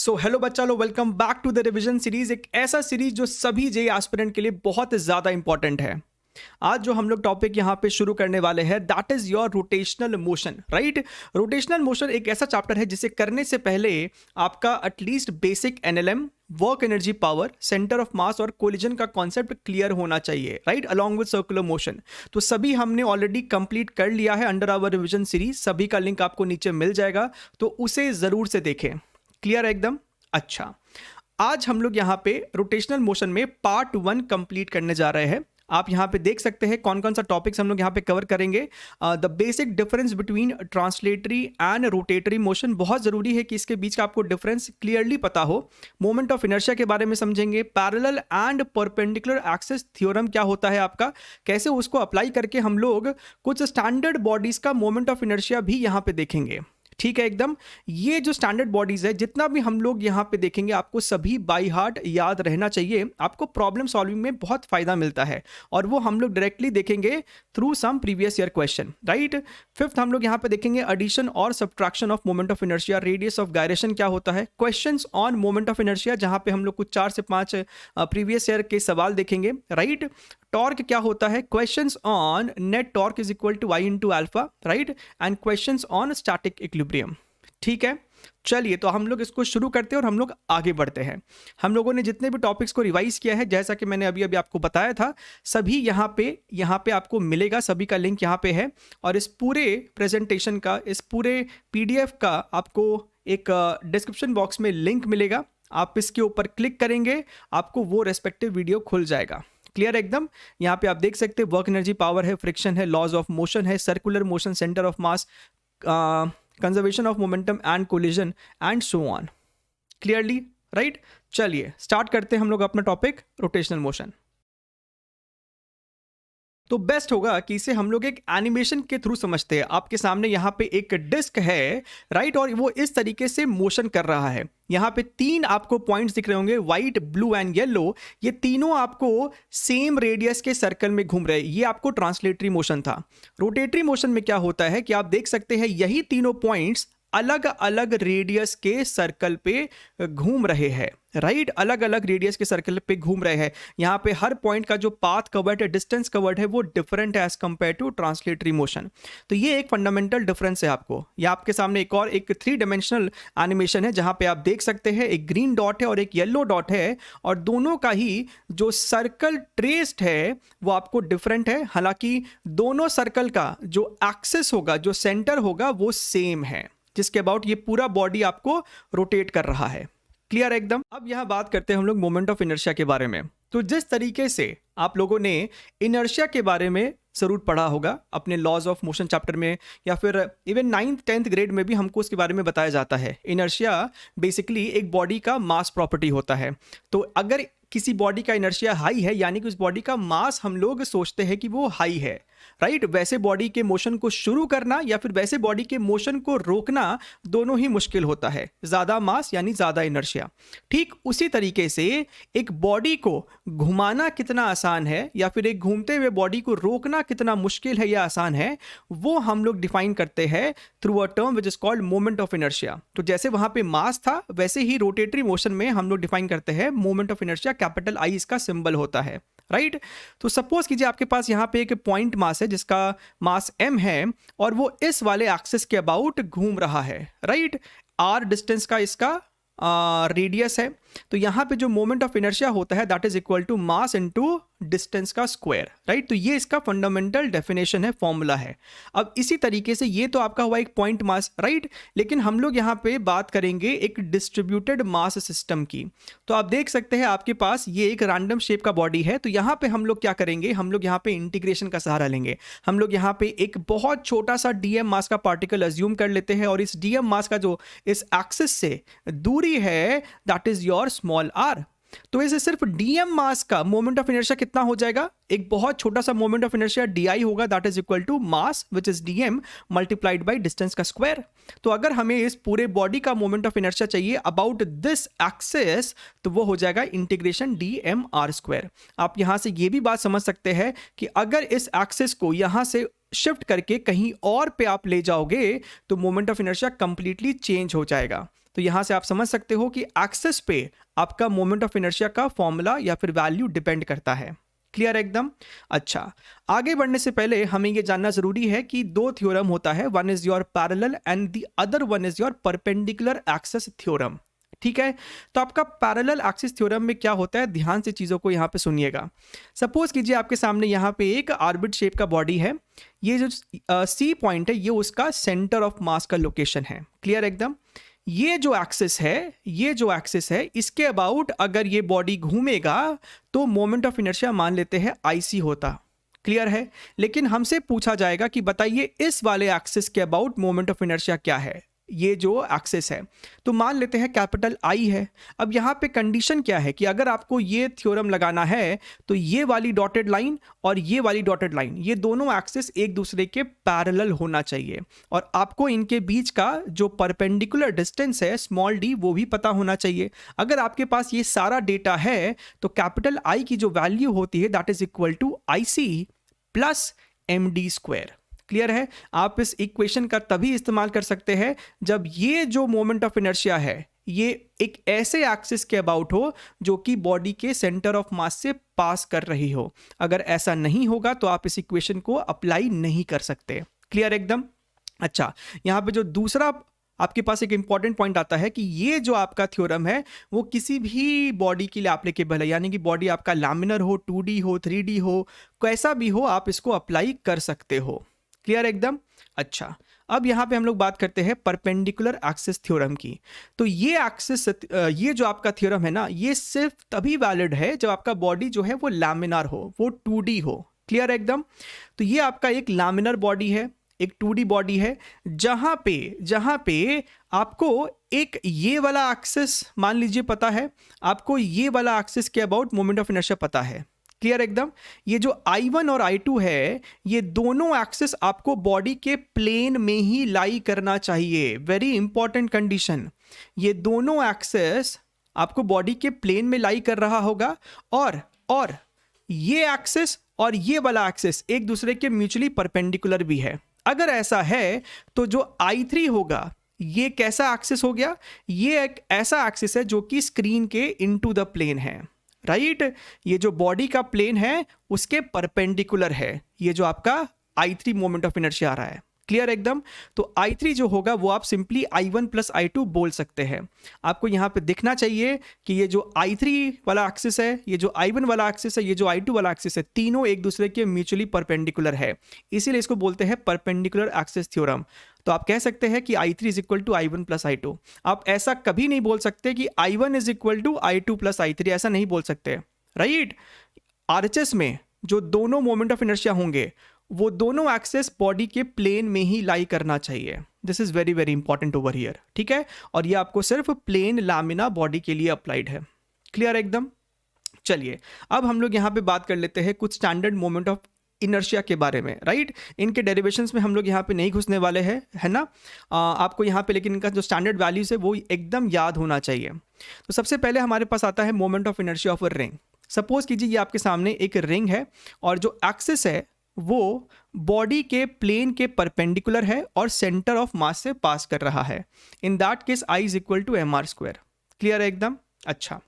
सो hello बच्चा लो, welcome back to the revision series. एक ऐसा सीरीज जो सभी जे एस्पिरेंट के लिए बहुत ज़्यादा इंपॉर्टेंट है। आज जो हम लोग टॉपिक यहाँ पे शुरू करने वाले हैं that is your rotational motion, right. Rotational motion एक ऐसा चैप्टर है जिसे करने से पहले आपका at least basic NLM, work energy, power, centre of मास और कोलिजन का कॉन्सेप्ट क्लियर होना चाहिए, right, along with circular motion. तो सभी हमने ऑलरेडी कंप्लीट कर लिया है अंडर आवर रिवीजन सीरीज। सभी का लिंक आपको नीचे मिल जाएगा, तो उसे ज़रूर से देखें। क्लियर है एकदम? अच्छा, आज हम लोग यहाँ पे रोटेशनल मोशन में पार्ट 1 कंप्लीट करने जा रहे हैं। आप यहाँ पे देख सकते हैं कौन कौन सा टॉपिक्स हम लोग यहाँ पे कवर करेंगे। The basic difference between translatory and rotatory motion, बहुत ज़रूरी है कि इसके बीच का आपको डिफरेंस क्लियरली पता हो। मोमेंट ऑफ इनर्शिया के बारे में समझेंगे। Parallel and perpendicular axis theorem क्या होता है आपका, कैसे उसको अप्लाई करके हम लोग कुछ स्टैंडर्ड बॉडीज का मोमेंट ऑफ इनर्शिया भी यहाँ पे देखेंगे। ठीक है एकदम। ये जो स्टैंडर्ड बॉडीज है, जितना भी हम लोग यहाँ पे देखेंगे, आपको सभी बाय हार्ट याद रहना चाहिए। आपको प्रॉब्लम सॉल्विंग में बहुत फायदा मिलता है और वो हम लोग डायरेक्टली देखेंगे through some previous year question, right. Fifth हम लोग यहाँ पे देखेंगे एडिशन और subtraction of moment of inertia. Radius of gyration क्या होता है, questions on moment of inertia, जहाँ पे हम लोग कुछ 4 से 5 प्रीवियस ईयर के सवाल देखेंगे, राइट। टॉर्क क्या होता है, questions on net torque is equal to I into alpha, right, and questions on static equilibrium. ठीक है, चलिए तो हम लोग इसको शुरू करते हैं और हम लोग आगे बढ़ते हैं। हम लोगों ने जितने भी टॉपिक्स को रिवाइज किया है, जैसा कि मैंने अभी आपको बताया था, सभी यहाँ पे आपको मिलेगा। सभी का लिंक यहाँ पे है और इस पूरे प्रेजेंटेशन का, इस पूरे पीडीएफ का आपको एक डिस्क्रिप्शन बॉक्स में लिंक मिलेगा। आप इसके ऊपर क्लिक करेंगे, आपको वो रेस्पेक्टिव वीडियो खुल जाएगा। क्लियर एकदम। यहाँ पे आप देख सकते हैं वर्क एनर्जी, पावर है, फ्रिक्शन है, लॉज ऑफ मोशन है, circular motion, centre of mass, conservation of momentum and collision and so on. Clearly, right. चलिए स्टार्ट करते हैं हम लोग अपना टॉपिक रोटेशनल मोशन। तो बेस्ट होगा कि इसे हम लोग एक एनिमेशन के थ्रू समझते हैं। आपके सामने यहाँ पे एक डिस्क है, राइट, और वो इस तरीके से मोशन कर रहा है। यहाँ पे 3 आपको पॉइंट्स दिख रहे होंगे, व्हाइट, ब्लू एंड येलो। ये तीनों आपको सेम रेडियस के सर्कल में घूम रहे हैं। ये आपको ट्रांसलेटरी मोशन था। रोटेटरी मोशन में क्या होता है कि आप देख सकते हैं यही तीनों पॉइंट्स अलग अलग रेडियस के सर्कल पे घूम रहे हैं, राइट, अलग अलग रेडियस के सर्कल पे घूम रहे हैं। यहाँ पे हर पॉइंट का जो पाथ कवर्ड है, डिस्टेंस कवर्ड है, वो डिफरेंट है as compare to translatory motion. तो ये एक फंडामेंटल डिफरेंस है आपको। ये आपके सामने एक 3 डायमेंशनल एनिमेशन है, जहाँ पे आप देख सकते हैं एक ग्रीन डॉट है और एक येलो डॉट है, और दोनों का ही जो सर्कल ट्रेस्ड है वो आपको डिफरेंट है। हालांकि दोनों सर्कल का जो एक्सिस होगा, जो सेंटर होगा, वो सेम है, जिसके अबाउट ये पूरा बॉडी आपको रोटेट कर रहा है। क्लियर एकदम। अब यहां बात करते हैं हम लोग मोमेंट ऑफ इनर्शिया के बारे में। तो जिस तरीके से आप लोगों ने इनर्शिया के बारे में जरूर पढ़ा होगा अपने लॉज ऑफ मोशन चैप्टर में, या फिर इवन 9th 10th ग्रेड में भी हमको उसके बारे में बताया जाता है। इनर्शिया बेसिकली एक बॉडी का मास प्रॉपर्टी होता है। तो अगर किसी बॉडी का इनर्शिया हाई है, यानी कि उस बॉडी का मास हम लोग सोचते हैं कि वो हाई है, राइट। वैसे बॉडी के मोशन को शुरू करना या फिर वैसे बॉडी के मोशन को रोकना दोनों ही मुश्किल होता है। ज्यादा मास यानी ज्यादा इनर्शिया। ठीक उसी तरीके से एक बॉडी को घुमाना कितना आसान है या फिर एक घूमते हुए बॉडी को रोकना कितना मुश्किल है या आसान है, वो हम लोग डिफाइन करते हैं through a term which is called moment of inertia. तो जैसे वहां पे मास था, वैसे ही रोटेटरी मोशन में हम लोग डिफाइन करते हैं moment of inertia. Capital I इसका सिंबल होता है, राइट। तो सपोज कीजिए आपके पास यहाँ पे एक पॉइंट मास है जिसका मास m है और वो इस वाले एक्सिस के अबाउट घूम रहा है, राइट। r डिस्टेंस का इसका रेडियस है। तो यहाँ पे जो मोमेंट ऑफ इनर्शिया होता है that is equal to mass into distance का स्क्वायर, राइट। तो ये इसका फंडामेंटल डेफिनेशन है, फॉर्मूला है। अब इसी तरीके से ये तो आपका हुआ एक पॉइंट मास, राइट। लेकिन हम लोग यहाँ पे बात करेंगे एक डिस्ट्रीब्यूटेड मास सिस्टम की। तो आप देख सकते हैं आपके पास ये एक रैंडम शेप का बॉडी है। तो यहाँ पे हम लोग क्या करेंगे, हम लोग यहाँ पे इंटीग्रेशन का सहारा लेंगे। हम लोग यहाँ पे एक बहुत छोटा सा डीएम मास का पार्टिकल अज्यूम कर लेते हैं, और इस डीएम मास का जो इस एक्सिस से दूरी है that is your small R. तो इसे सिर्फ डीएम मास का मोमेंट ऑफ इनर्शिया कितना हो जाएगा, एक बहुत छोटा सा मोमेंट ऑफ इनर्शिया डी होगा, that is equal to mass which is DM multiplied by distance का स्क्वायर। तो अगर हमें इस पूरे बॉडी का मोमेंट ऑफ इनर्शिया चाहिए अबाउट दिस एक्सिस, तो वो हो जाएगा इंटीग्रेशन डीएम आर स्क्वायर। आप यहां से ये भी बात समझ सकते हैं कि अगर इस एक्सिस को यहां से शिफ्ट करके कहीं और पे आप ले जाओगे तो moment of inertia completely change हो जाएगा। तो यहां से आप समझ सकते हो कि एक्सिस पे आपका मोमेंट ऑफ इनर्शिया का फॉर्मूला या फिर वैल्यू डिपेंड करता है। क्लियर एकदम। अच्छा, आगे बढ़ने से पहले हमें यह जानना जरूरी है कि दो थ्योरम होता है, one is your parallel and the other one is your perpendicular axis theorem. ठीक है, तो आपका पैरेलल एक्सिस थ्योरम में क्या होता है, ध्यान से चीजों को यहां पे सुनिएगा। सपोज कीजिए आपके सामने यहां पे एक ऑर्बिट शेप का बॉडी है, ये जो सी पॉइंट है ये उसका सेंटर ऑफ मास का लोकेशन है। क्लियर एकदम। ये जो एक्सिस है इसके अबाउट अगर ये बॉडी घूमेगा तो मोमेंट ऑफ इनर्शिया मान लेते हैं आईसी होता। क्लियर है। लेकिन हमसे पूछा जाएगा कि बताइए इस वाले एक्सिस के अबाउट मोमेंट ऑफ इनर्शिया क्या है, ये जो एक्सिस है, तो मान लेते हैं कैपिटल आई है। अब यहाँ पे कंडीशन क्या है कि अगर आपको ये थ्योरम लगाना है तो ये वाली डॉटेड लाइन और ये वाली डॉटेड लाइन, ये दोनों एक्सिस एक दूसरे के पैरेलल होना चाहिए और आपको इनके बीच का जो परपेंडिकुलर डिस्टेंस है स्मॉल डी वो भी पता होना चाहिए। अगर आपके पास ये सारा डेटा है तो कैपिटल आई की जो वैल्यू होती है that is equal to I C plus M D square. Clear है। आप इस इक्वेशन का तभी इस्तेमाल कर सकते हैं जब ये जो मोमेंट ऑफ इनर्शिया है ये एक ऐसे एक्सिस के अबाउट हो जो कि बॉडी के सेंटर ऑफ मास से पास कर रही हो। अगर ऐसा नहीं होगा तो आप इस इक्वेशन को अप्लाई नहीं कर सकते। क्लियर एकदम। अच्छा, यहां पे जो दूसरा आपके पास एक इंपॉर्टेंट पॉइंट आता है कि ये जो आपका थ्योरम है वो किसी भी बॉडी के लिए एप्लीकेबल है, यानी कि बॉडी आपका लैमिनर हो, 2D हो, 3D हो, कैसा भी हो आप इसको अप्लाई कर सकते हो। क्लियर एकदम। अच्छा, अब यहां पे हम लोग बात करते हैं परपेंडिकुलर एक्सिस थ्योरम की। तो ये एक्सिस, ये जो आपका थ्योरम है ना, ये सिर्फ तभी वैलिड है जब आपका बॉडी जो है वो लैमिनार हो, वो 2D हो। क्लियर एकदम। तो ये आपका एक लैमिनर बॉडी है, एक 2D बॉडी है, जहां पे आपको एक ये वाला एक्सिस मान लीजिए पता है, आपको ये वाला एक्सिस के अबाउट मोमेंट ऑफ इनर्शिया पता है। क्लियर एकदम। ये जो I1 और I2 है ये दोनों एक्सिस आपको बॉडी के प्लेन में ही लाई करना चाहिए। वेरी इंपॉर्टेंट कंडीशन, ये दोनों एक्सिस आपको बॉडी के प्लेन में लाई कर रहा होगा और ये एक्सिस और ये वाला एक्सिस एक दूसरे के म्यूचुअली परपेंडिकुलर भी है। अगर ऐसा है तो जो I3 होगा ये कैसा एक्सिस हो गया, ये एक ऐसा एक्सिस है जो कि स्क्रीन के इनटू द प्लेन है। राइट, ये जो बॉडी का प्लेन है उसके परपेंडिकुलर है ये जो आपका I3 मोमेंट ऑफ इनर्शिया आ रहा है। क्लियर एकदम। तो I3 जो होगा वो आप सिंपली I1 प्लस I2 बोल सकते हैं। आपको यहां पे दिखना चाहिए कि ये जो I3 वाला एक्सिस है, ये जो I1 वाला एक्सिस है, ये जो I2 वाला एक्सिस है, तीनों एक दूसरे के म्यूचुअली परपेंडिकुलर है, इसीलिए इसको बोलते हैं परपेंडिकुलर एक्सिस थ्योरम। तो आप कह सकते हैं कि I3 is equal to I1 plus I2। आप ऐसा कभी नहीं बोल सकते कि I1 is equal to I2 plus I3, ऐसा नहीं बोल सकते। राइट, RHS में जो दोनों मोमेंट ऑफ इनर्शिया होंगे वो दोनों एक्सेस बॉडी के प्लेन में ही लाई करना चाहिए। This is very very important over here. ठीक है, और ये आपको सिर्फ प्लेन लामिना बॉडी के लिए अप्लाइड है। क्लियर एकदम। चलिए अब हम लोग यहाँ पे बात कर लेते हैं कुछ स्टैंडर्ड मोमेंट ऑफ इनर्शिया के बारे में। राइट, इनके डेरिवेशंस में हम लोग यहाँ पे नहीं घुसने वाले हैं, है ना। आपको यहाँ पे लेकिन इनका जो स्टैंडर्ड वैल्यूज है वो एकदम याद होना चाहिए। तो सबसे पहले हमारे पास आता है moment of inertia of a ring. Suppose कीजिए ये आपके सामने एक रिंग है और जो एक्सिस है वो बॉडी के प्लेन के परपेंडिकुलर है और सेंटर ऑफ मास से पास कर रहा है। In that case I is equal to mr square. Clear है एकदम। अच्छा,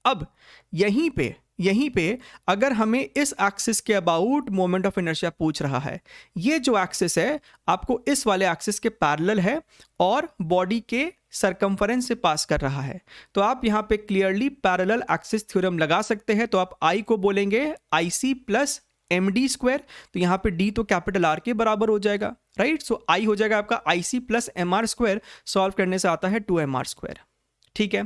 अब यहीं पे अगर हमें इस एक्सिस के अबाउट मोमेंट ऑफ इनर्शिया पूछ रहा है, ये जो एक्सिस है आपको इस वाले एक्सिस के पैरेलल है और बॉडी के सरकमफरेंस से पास कर रहा है, तो आप यहां पे क्लियरली पैरेलल एक्सिस थ्योरम लगा सकते हैं। तो आप I को बोलेंगे IC प्लस MD स्क्वायर, तो यहां पे D तो कैपिटल R के बराबर हो जाएगा। राइट, सो I हो जाएगा आपका IC plus MR square, solve करने से आता है 2mr स्क्वायर। ठीक है।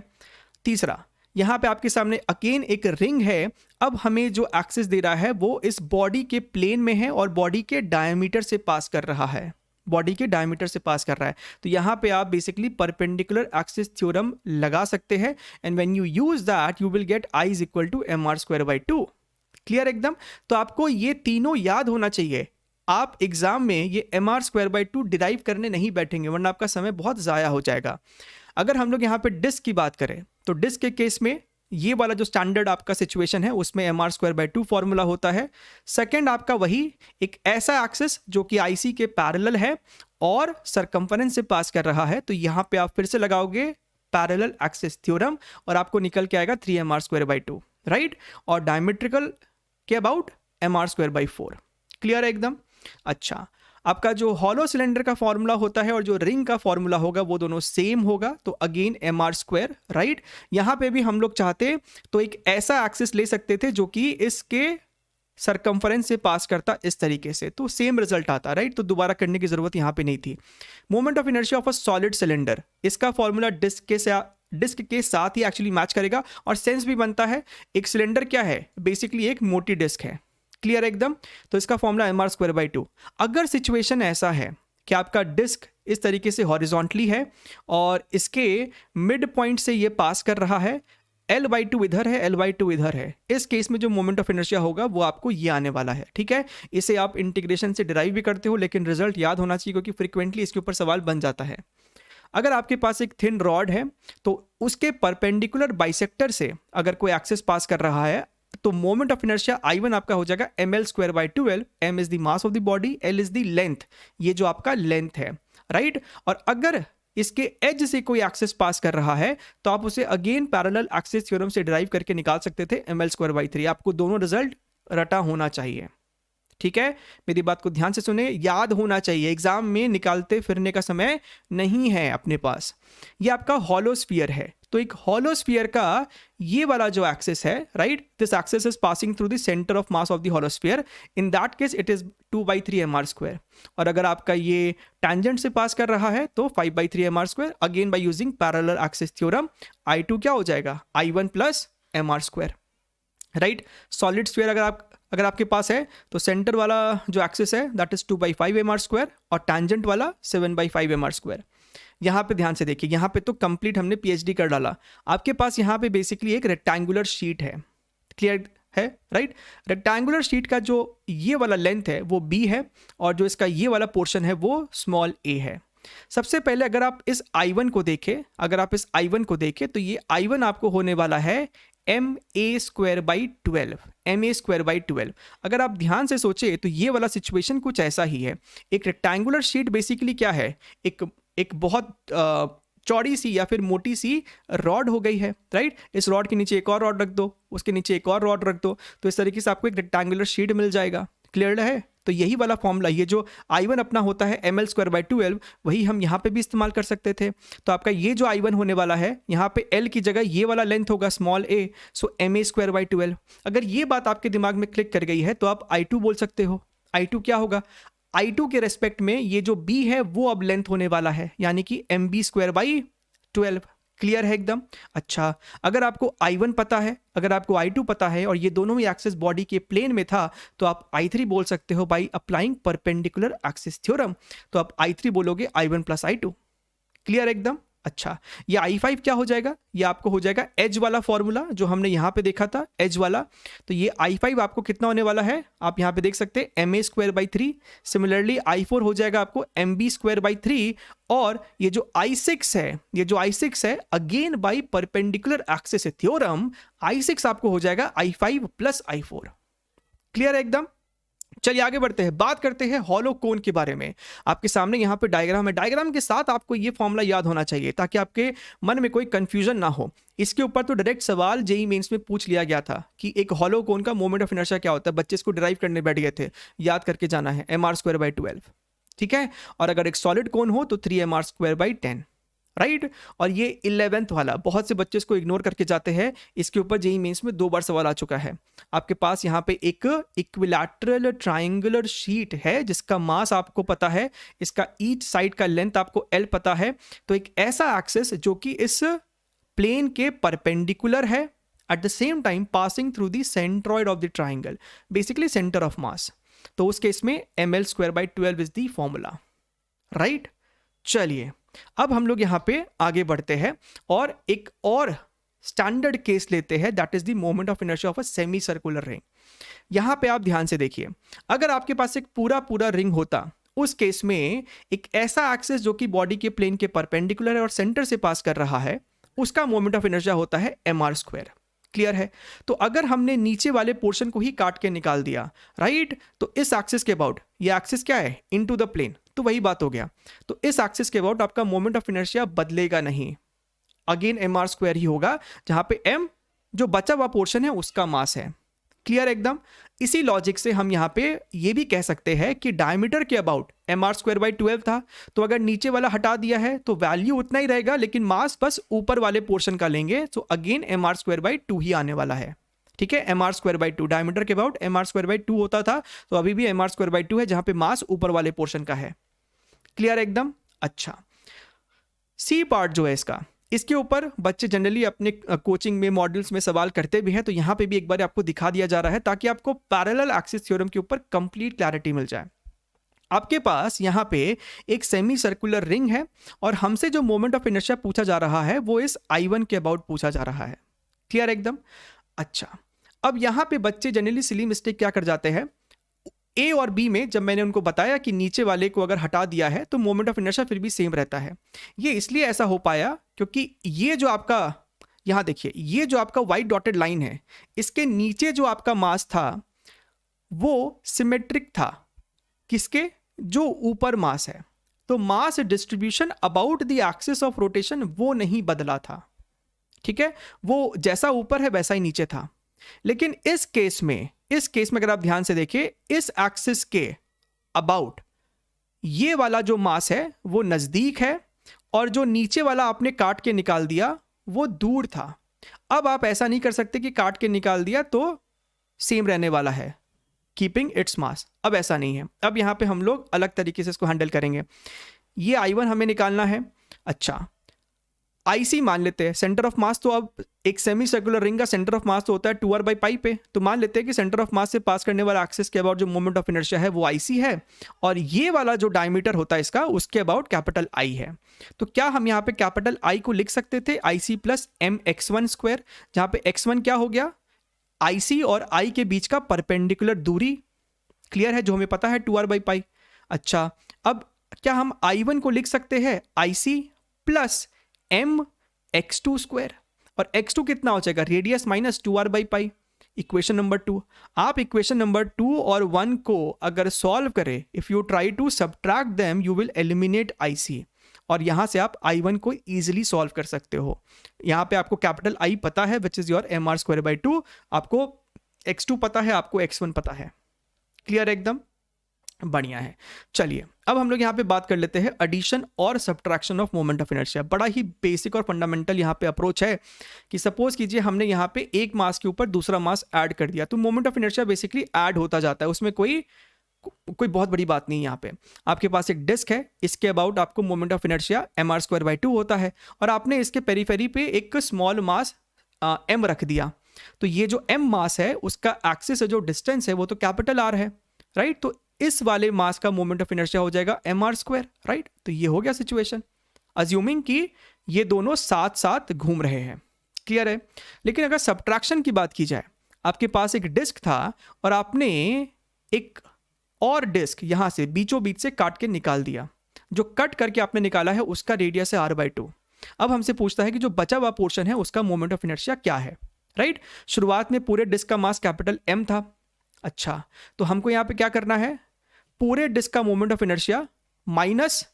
तीसरा, यहां पे आपके सामने अगेन एक रिंग है। अब हमें जो एक्सिस दे रहा है वो इस बॉडी के प्लेन में है और बॉडी के डायमीटर से पास कर रहा है, बॉडी के डायमीटर से पास कर रहा है। तो यहां पे आप बेसिकली परपेंडिकुलर एक्सिस थ्योरम लगा सकते हैं and when you use that you will get I is equal to mr square by 2। Clear एकदम। तो आपको ये तीनों याद होना चाहिए। आप एग्जाम में ये mr स्क्वायर बाई 2 डिराइव करने नहीं बैठेंगे वरना आपका समय बहुत ज़ाया हो जाएगा। अगर हम लोग यहाँ पे डिस्क की बात करें तो डिस्क के केस में ये वाला जो स्टैंडर्ड आपका सिचुएशन है उसमें mr²/2 फॉर्मूला होता है। सेकंड आपका वही एक ऐसा एक्सिस जो कि आईसी के पैरेलल है और सरकमफरेंस से पास कर रहा है, तो यहां पे आप फिर से लगाओगे पैरेलल एक्सिस थ्योरम और आपको निकल के आएगा 3mr²/2, राइट। और डायमेट्रिकल के अबाउट mr²/4। क्लियर है एकदम। अच्छा, आपका जो हॉलो सिलेंडर का फॉर्मूला होता है और जो रिंग का फॉर्मूला होगा वो दोनों सेम होगा, तो अगेन mr², राइट। यहां पे भी हम लोग चाहते तो एक ऐसा एक्सिस ले सकते थे जो कि इसके सरकमफरेंस से पास करता इस तरीके से, तो सेम रिजल्ट आता, राइट। तो दोबारा करने की जरूरत यहां पे नहीं थी। Moment of inertia of a solid cylinder, इसका फॉर्मूला डिस्क के साथ ही एक्चुअली मैच करेगा और सेंस भी बनता है। एक सिलेंडर क्या है, बेसिकली एक मोटी डिस्क है। क्लियर एकदम। तो इसका फॉर्मूला mr²/2। अगर सिचुएशन ऐसा है कि आपका डिस्क इस तरीके से हॉरिजॉन्टली है और इसके मिड पॉइंट से ये पास कर रहा है, L/2 इधर है, L/2 इधर है, इस केस में जो मोमेंट ऑफ इनर्शिया होगा वो आपको ये आने वाला है, ठीक है। इसे आप इंटीग्रेशन से डिराइव भी करते हो, लेकिन रिजल्ट याद होना चाहिए क्योंकि फ्रीक्वेंटली इसके ऊपर सवाल बन जाता है। अगर आपके पास एक थिन रॉड है तो उसके परपेंडिकुलर बाइसेक्टर से अगर कोई एक्सिस पास कर रहा है तो मोमेंट ऑफ इनर्शिया I1 आपका हो जाएगा ml²/2l। m is the mass of the body, l is the length, ये जो आपका लेंथ है, राइट। और अगर इसके एज से कोई एक्सिस पास कर रहा है तो आप उसे अगेन पैरेलल एक्सिस थ्योरम से डिराइव करके निकाल सकते थे ml²/3। आपको दोनों रिजल्ट रटा होना चाहिए, ठीक है। मेरी बात को ध्यान से सुने, याद होना चाहिए, एग्जाम में निकालते फिरने का समय नहीं है अपने पास। ये आपका हॉलो स्फीयर है, तो एक हॉलो स्फीयर का ये वाला जो एक्सिस है, right, this axis is passing through the centre of mass of the hollow sphere. In that case it is 2/3 mr²। और अगर आपका ये टैंजेंट से पास कर रहा है तो 5/3 mr²। Again by using parallel axis theorem I2 क्या हो जाएगा, I1 + mr², right. Solid sphere अगर आपके पास है तो सेंटर वाला जो एक्सिस है दैट इज 2/5 mr² और टैंजेंट वाला 7/5 mr²। यहां पे ध्यान से देखिए, यहां पे तो कंप्लीट हमने पीएचडी कर डाला। आपके पास यहां पे बेसिकली एक रेक्टेंगुलर शीट है, क्लियर है, राइट। रेक्टेंगुलर शीट का जो ये वाला लेंथ है वो b है और जो इसका ये वाला पोर्शन है वो स्मॉल a है। सबसे पहले अगर आप इस I1 को देखें तो ये I1 आपको होने वाला है ma²/12, ma²/12। अगर आप ध्यान से सोचे तो ये वाला सिचुएशन कुछ ऐसा ही है। एक रेक्टेंगुलर शीट बेसिकली क्या है, एक बहुत चौड़ी सी या फिर मोटी सी रॉड हो गई है, राइट। इस रॉड के नीचे एक और रॉड रख दो, उसके नीचे एक और रॉड रख दो, तो इस तरीके से आपको एक रेक्टेंगुलर शीट मिल जाएगा। क्लियर है। तो यही वाला फॉर्मूला, ये जो I1 अपना होता है ml²/2l, वही हम यहाँ पे भी इस्तेमाल कर सकते थे। तो आपका ये जो I1 होने वाला है, यहाँ पे l की जगह ये वाला लेंथ होगा स्मॉल a, सो ma²/2l। अगर ये बात आपके दिमाग में क्लिक कर गई है तो आप I2 बोल सकते हो। I2 क्या होगा, I2 के रेस्पेक्ट में ये जो b है वो अब लेंथ होने वाला है, यानी कि mb²/12। क्लियर है एकदम। अच्छा, अगर आपको I1 पता है, अगर आपको I2 पता है और ये दोनों ही एक्सिस बॉडी के प्लेन में था तो आप I3 बोल सकते हो by applying perpendicular axis theorem. तो आप I3 बोलोगे I1 + I2। क्लियर एकदम। अच्छा, ये I5 क्या हो जाएगा, ये आपको हो जाएगा एज वाला फॉर्मूला जो हमने यहाँ पे देखा था, एज वाला। तो ये I5 आपको कितना होने वाला है, आप यहाँ पे देख सकते हैं ma²/3। सिमिलरली I4 हो जाएगा आपको mb²/3। और ये जो I6 है again by perpendicular axis theorem, I6 आपको हो जाएगा I5 + I4। क्लियर है एकदम। चलिए आगे बढ़ते हैं, बात करते हैं हॉलो कोन के बारे में। आपके सामने यहाँ पे डायग्राम है, डायग्राम के साथ आपको ये फॉर्मूला याद होना चाहिए ताकि आपके मन में कोई कंफ्यूजन ना हो। इसके ऊपर तो डायरेक्ट सवाल जेईई मेंस में पूछ लिया गया था कि एक हॉलो कोन का मोमेंट ऑफ इनर्शिया क्या होता है, बच्चे इसको डिराइव करने बैठ गए थे, याद करके जाना है mr²/12, ठीक है। और अगर एक सॉलिड कोन हो तो 3mr²/10, राइट। और ये 11th वाला, बहुत से बच्चे इसको इग्नोर करके जाते हैं, इसके ऊपर जेईई मेंस में 2 बार सवाल आ चुका है। आपके पास यहाँ पे एक इक्विलैटरल ट्रायंगुलर शीट है जिसका मास आपको पता है, इसका ईच साइड का लेंथ आपको L पता है। तो एक ऐसा एक्सिस जो कि इस प्लेन के परपेंडिकुलर है, at the same time passing through the centroid of the triangle, basically centre of मास। तो उस केस में ml²/12 is the formula, right. चलिए अब हम लोग यहां पे आगे बढ़ते हैं और एक और स्टैंडर्ड केस लेते हैं, that is the moment of inertia of a semi circular ring. यहां पे आप ध्यान से देखिए, अगर आपके पास एक पूरा रिंग होता, उस केस में एक ऐसा एक्सिस जो कि बॉडी के प्लेन के परपेंडिकुलर है और सेंटर से पास कर रहा है, उसका मोमेंट ऑफ इनर्शिया होता है mr²। क्लियर है? तो अगर हमने नीचे वाले पोर्शन को ही काट के निकाल दिया, राइट, तो इस एक्सिस के अबाउट, ये एक्सिस क्या है, इनटू द प्लेन, तो वही बात हो गया। तो इस एक्सिस के अबाउट आपका मोमेंट ऑफ इनर्शिया बदलेगा नहीं, अगेन mr² ही होगा, जहां पे m जो बचा हुआ पोर्शन है उसका मास है। क्लियर एकदम? इसी लॉजिक से हम यहां पे ये भी कह सकते हैं कि डायमीटर के अबाउट mr²/12 था, तो अगर नीचे वाला हटा दिया है तो वैल्यू उतना ही रहेगा, लेकिन मास बस ऊपर वाले पोर्शन का लेंगे, तो अगेन mr²/2 ही आने वाला है। ठीक है, mr²/2, डायमीटर के अबाउट mr²/2 होता था, तो अभी भी mr²/2 है, जहां पे मास ऊपर वाले पोर्शन का है। क्लियर एकदम? अच्छा, सी पार्ट जो है इसके ऊपर बच्चे जनरली अपने कोचिंग में मॉडल्स में सवाल करते भी हैं, तो यहां पे भी एक बार आपको दिखा दिया जा रहा है ताकि आपको पैरेलल एक्सिस थ्योरम के ऊपर कंप्लीट क्लैरिटी मिल जाए। आपके पास यहां पे एक सेमी सर्कुलर रिंग है और हमसे जो मोमेंट ऑफ इनर्शिया पूछा जा रहा है वो इस I1 के अबाउट पूछा जा रहा है। क्लियर एकदम? अच्छा, अब यहां पे बच्चे जनरली सिली मिस्टेक क्या कर जाते हैं, ए और बी में जब मैंने उनको बताया कि नीचे वाले को अगर हटा दिया है तो मोमेंट ऑफ इनर्शिया फिर भी सेम रहता है। ये इसलिए ऐसा हो पाया क्योंकि ये जो आपका, यहां देखिए, ये जो आपका व्हाइट डॉटेड लाइन है, इसके नीचे जो आपका मास था वो सिमेट्रिक था किसके, जो ऊपर मास है, तो mass distribution about the axis of rotation वो नहीं बदला था। ठीक है, वो जैसा ऊपर है वैसा ही नीचे था। लेकिन इस केस में अगर आप ध्यान से देखिए, इस एक्सिस के अबाउट ये वाला जो मास है वो नजदीक है और जो नीचे वाला आपने काट के निकाल दिया वो दूर था। अब आप ऐसा नहीं कर सकते कि काट के निकाल दिया तो सेम रहने वाला है, कीपिंग इट्स मास। अब ऐसा नहीं है, अब यहां पे हम लोग अलग तरीके से इसको हैंडल करेंगे। ये I1 हमें निकालना है। अच्छा, IC मान लेते हैं सेंटर ऑफ मास, तो अब एक सेमी सर्कुलर रिंग का सेंटर ऑफ मास तो होता है 2r/π पे, तो मान लेते हैं कि सेंटर ऑफ मास से पास करने वाला एक्सिस के अबाउट जो मोमेंट ऑफ इनर्शिया है वो IC है, और ये वाला जो डायमीटर होता है इसका उसके अबाउट कैपिटल I है। तो क्या हम यहाँ पे कैपिटल I को लिख सकते थे IC प्लस mx1², जहाँ पे x1 क्या हो गया, IC और I के बीच का परपेंडिकुलर दूरी। क्लियर है, जो हमें पता है 2r/π। अच्छा, अब क्या हम I1 को लिख सकते हैं IC प्लस mx2², और x2 कितना हो जाएगा, radius minus 2r/π। Equation number 2, आप इक्वेशन नंबर 2 और 1 को अगर सॉल्व करें, if you try to subtract them you will eliminate IC, और यहां से आप I1 को इजीली सॉल्व कर सकते हो। यहां पे आपको कैपिटल I पता है विच इज योर mr²/2, आपको x2 पता है, आपको x1 पता है। क्लियर एकदम? बढ़िया है। चलिए अब हम लोग यहाँ पे बात कर लेते हैं एडिशन और subtraction of moment of inertia. बड़ा ही बेसिक और फंडामेंटल यहाँ पे अप्रोच है कि सपोज कीजिए हमने यहाँ पे एक मास के ऊपर दूसरा मास ऐड कर दिया, तो moment of inertia basically add होता जाता है, उसमें कोई बहुत बड़ी बात नहीं है। यहाँ पे आपके पास एक डिस्क है, इसके अबाउट आपको मोमेंट ऑफ इनर्शिया mr²/2 होता है, और आपने इसके पेरीफेरी पे एक स्मॉल मास m रख दिया, तो ये जो m मास है उसका एक्सिस से जो डिस्टेंस है वो तो कैपिटल R है, राइट। तो इस वाले मास का मोमेंट ऑफ इनर्शिया हो जाएगा mr², राइट। तो ये हो गया सिचुएशन, अज्यूमिंग कि ये दोनों साथ साथ घूम रहे हैं। क्लियर है? लेकिन अगर सब्ट्रैक्शन की बात की जाए, आपके पास एक डिस्क था और आपने एक और डिस्क यहां से बीचों बीच से काट के निकाल दिया, जो कट करके आपने निकाला है उसका रेडियस है r/2। अब हमसे पूछता है कि जो बचा हुआ पोर्शन है उसका मोमेंट ऑफ इनर्शिया क्या है, राइट। शुरुआत में पूरे डिस्क का मास कैपिटल M था। अच्छा, तो हमको यहां पे क्या करना है, पूरे डिस्क का मोमेंट ऑफ इनर्शिया माइनस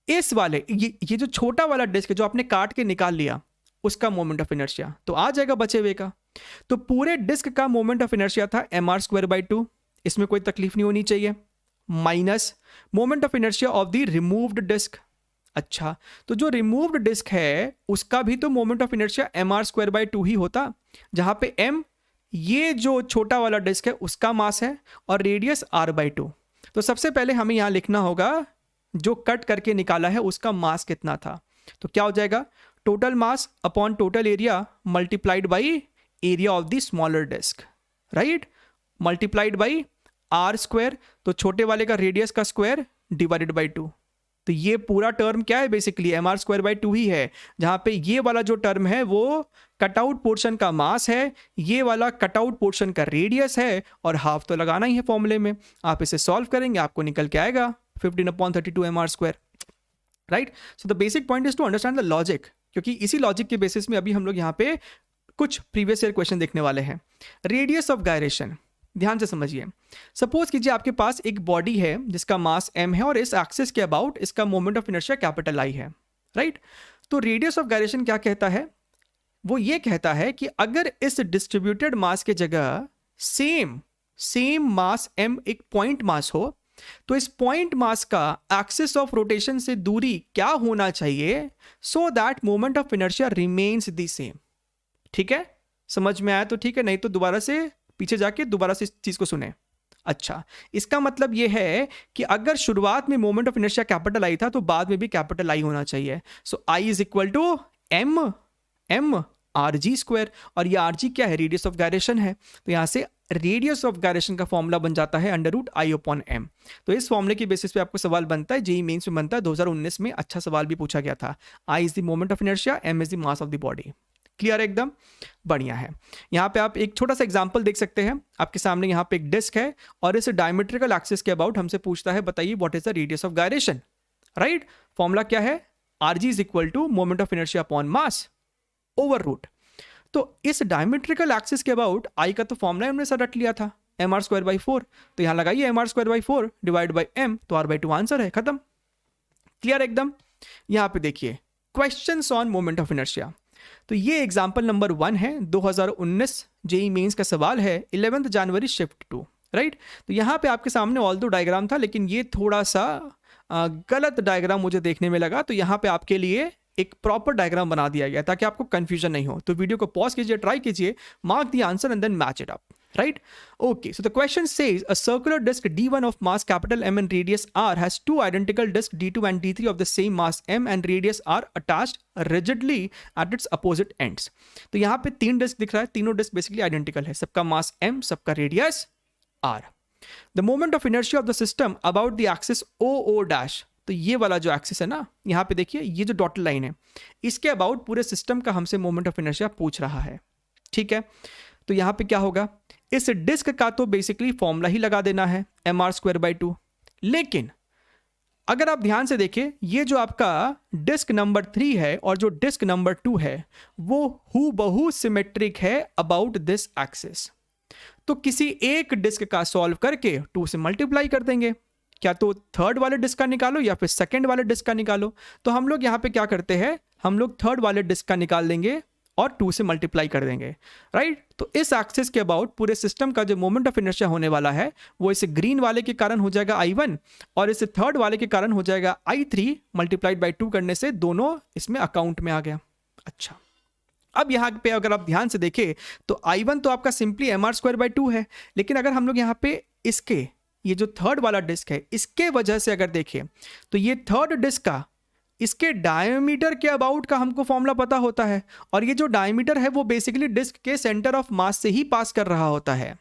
इस वाले ये जो छोटा वाला डिस्क है जो आपने काट के निकाल लिया उसका मोमेंट ऑफ इनर्शिया, तो आ जाएगा बचे हुए का। तो पूरे डिस्क का मोमेंट ऑफ इनर्शिया था mr²/2, इसमें कोई तकलीफ नहीं होनी चाहिए, minus moment of inertia of the removed disc. अच्छा, तो जो रिमूव्ड डिस्क है उसका भी तो मोमेंट ऑफ इनर्शिया mr²/2 ही होता, जहां पे m ये जो छोटा वाला डिस्क है उसका मास है और रेडियस r/2। तो सबसे पहले हमें यहां लिखना होगा जो कट करके निकाला है उसका मास कितना था, तो क्या हो जाएगा, total mass upon total area multiplied by area of the smaller disc, right, multiplied by r², तो छोटे वाले का रेडियस का स्क्वायर डिवाइडेड बाई 2। तो ये पूरा टर्म क्या है, बेसिकली mr²/2 ही है, जहां पे ये वाला जो टर्म है वो कटआउट पोर्शन का मास है, ये वाला कटआउट पोर्शन का रेडियस है, और हाफ तो लगाना ही है फॉर्मूले में। आप इसे सॉल्व करेंगे, आपको निकल के आएगा 15/32 mr², right. So the basic point is to understand the logic, क्योंकि इसी लॉजिक के बेसिस में अभी हम लोग यहाँ पे कुछ प्रीवियस ईयर क्वेश्चन देखने वाले हैं। रेडियस ऑफ गायरेशन, ध्यान से समझिए। सपोज कीजिए आपके पास एक बॉडी है जिसका मास m है और इस एक्सिस के अबाउट इसका moment of inertia capital I है, राइट। तो रेडियस ऑफ गायरेशन क्या कहता है? वो ये कहता है कि अगर इस डिस्ट्रीब्यूटेड मास के जगह सेम मास m एक पॉइंट मास हो, तो इस पॉइंट मास का एक्सिस ऑफ रोटेशन से दूरी क्या होना चाहिए so that moment of inertia remains the same. ठीक है, समझ में आया तो ठीक है, नहीं तो दोबारा से पीछे जाके दोबारा से इस चीज को सुने। अच्छा, इसका मतलब यह है कि अगर शुरुआत में moment of inertia capital I था तो बाद में भी कैपिटल I होना चाहिए। So I is equal to m RG square, और ये RG क्या है? रेडियस ऑफ गायरेशन है। तो यहां से रेडियस ऑफ गायरेशन का फॉर्मूला बन जाता है √I/m। तो इस फॉर्मूले की बेसिस पे आपको सवाल बनता है, जेईई मेंस में बनता है, 2019 में अच्छा सवाल भी पूछा गया था। I is the moment of inertia, m is the mass of the body. Clear है? एकदम बढ़िया है। यहाँ पे आप एक छोटा सा एग्जांपल देख सकते हैं। आपके सामने यहाँ पे एक डिस्क है और इस डायमेट्रिकल एक्सिस के अबाउट हमसे पूछता है, बताइए what is the radius of gyration, right. Formula क्या है? RG is equal to moment of inertia upon mass over root. तो इस डायमेट्रिकल एक्सिस के अबाउट I का तो फॉर्मूला हमने सर रट लिया था, mr²/4। तो यहाँ लगाइए mr²/4 डिवाइड बाई m, तो r/2 आंसर है, खत्म। क्लियर एकदम। यहाँ पे देखिए questions on moment of inertia. तो ये एग्जांपल नंबर 1 है, 2019 जेईई मेंस का सवाल है, 11 जनवरी शिफ्ट 2, राइट। तो यहाँ पे आपके सामने ऑल दो डायग्राम था, लेकिन ये थोड़ा सा गलत डायग्राम मुझे देखने में लगा, तो यहाँ पे आपके लिए एक प्रॉपर डायग्राम बना दिया गया ताकि आपको कंफ्यूजन नहीं हो। तो वीडियो को पॉज कीजिए, ट्राई कीजिए, mark the answer and then match it up, right? Okay, so the question says a circular disk D1 of mass capital M and radius R has two identical disks D2 and D3 of the same mass M and radius R attached rigidly at its opposite ends. तो यहाँ पे 3 disc दिख रहा है, तीनों disc basically identical है, सबका मास M, सबका radius R. The moment of inertia of the system about the axis OO dash, तो ये वाला जो एक्सिस है ना, यहाँ पे देखिए ये जो डॉटेड लाइन है, इसके अबाउट पूरे सिस्टम का हमसे मोमेंट ऑफ इनर्शिया पूछ रहा है, ठीक है। तो यहाँ पे क्या होगा, इस डिस्क का तो बेसिकली फॉर्मूला ही लगा देना है mr²/2। लेकिन अगर आप ध्यान से देखें, ये जो आपका डिस्क नंबर 3 है और जो डिस्क नंबर 2 है वो हूबहू सिमेट्रिक है अबाउट दिस एक्सिस। तो किसी एक डिस्क का सॉल्व करके 2 से मल्टीप्लाई कर देंगे, क्या तो थर्ड वाले डिस्क का निकालो या फिर सेकंड वाले डिस्क का निकालो। तो हम लोग यहाँ पे क्या करते हैं, हम लोग थर्ड वाले डिस्क का निकाल देंगे और 2 से मल्टीप्लाई कर देंगे, राइट। तो इस एक्सिस के अबाउट पूरे सिस्टम का जो मोमेंट ऑफ इनर्शिया होने वाला है वो इस ग्रीन वाले के कारण हो जाएगा I1 और इस थर्ड वाले के कारण हो जाएगा I3 मल्टीप्लाइड बाई 2 करने से दोनों इसमें अकाउंट में आ गया। अच्छा, अब यहाँ पे अगर आप ध्यान से देखें तो I1 तो आपका सिंपली mr²/2 है, लेकिन अगर हम लोग यहाँ पे इसके ये जो थर्ड वाला डिस्क है इसके वजह से अगर देखें तो ये थर्ड डिस्क का इसके डायमीटर के अबाउट का हमको फॉर्मूला पता होता है, और ये जो डायमीटर है वो बेसिकली डिस्क के सेंटर ऑफ मास से ही पास कर रहा होता है।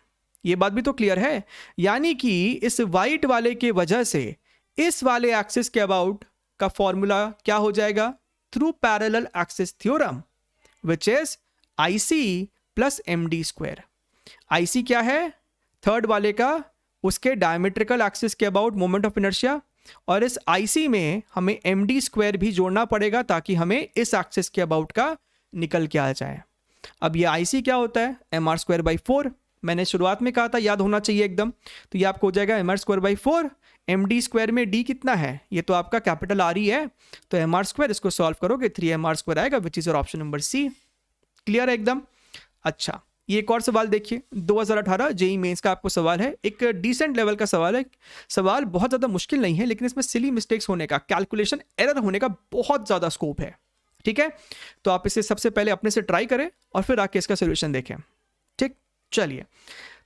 ये बात भी तो क्लियर है, यानी कि इस वाइट वाले के वजह से इस वाले एक्सिस के अबाउट का फॉर्मूला क्या हो जाएगा, through parallel axis theorem which is IC plus MD²। IC क्या है, थर्ड वाले का उसके डायमेट्रिकल एक्सिस के अबाउट मोमेंट ऑफ इनर्शिया, और इस IC में हमें MD² भी जोड़ना पड़ेगा ताकि हमें इस एक्सिस के अबाउट का निकल के आ जाए। अब ये IC क्या होता है, mr²/4। मैंने शुरुआत में कहा था, याद होना चाहिए एकदम। तो ये आपको हो जाएगा mr²/4, MD² में D कितना है, ये तो आपका कैपिटल R ही है, तो mr², इसको सॉल्व करोगे 3mr² आएगा, विच is your option number C। Clear है एकदम। अच्छा, ये एक और सवाल देखिए, 2018 जेईई मेंस का आपको सवाल है, एक डिसेंट लेवल का सवाल है। सवाल बहुत ज़्यादा मुश्किल नहीं है, लेकिन इसमें सिली मिस्टेक्स होने का, कैलकुलेशन एरर होने का बहुत ज़्यादा स्कोप है, ठीक है। तो आप इसे सबसे पहले अपने से ट्राई करें और फिर आके इसका सोल्यूशन देखें, ठीक। चलिए,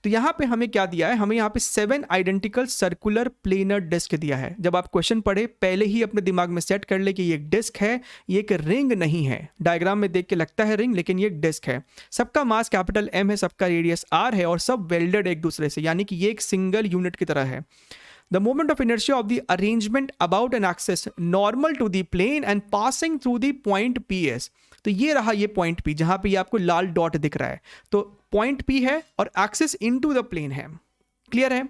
तो यहाँ पे हमें क्या दिया है, हमें यहाँ पे 7 आइडेंटिकल सर्कुलर प्लेनर डिस्क दिया है। जब आप क्वेश्चन पढ़े पहले ही अपने दिमाग में सेट कर ले कि ये एक डिस्क है, ये एक रिंग नहीं है। डायग्राम में देख के लगता है रिंग, लेकिन ये एक डिस्क है। सबका मास कैपिटल M है, सबका रेडियस R है और सब वेल्डेड एक दूसरे से, यानी कि ये एक सिंगल यूनिट की तरह है। The moment of inertia of the arrangement about an axis normal to the plane and passing through the point PS। तो ये रहा ये पॉइंट P, जहां पे ये आपको लाल डॉट दिख रहा है, तो पॉइंट P है और एक्सिस इनटू द प्लेन है। क्लियर है।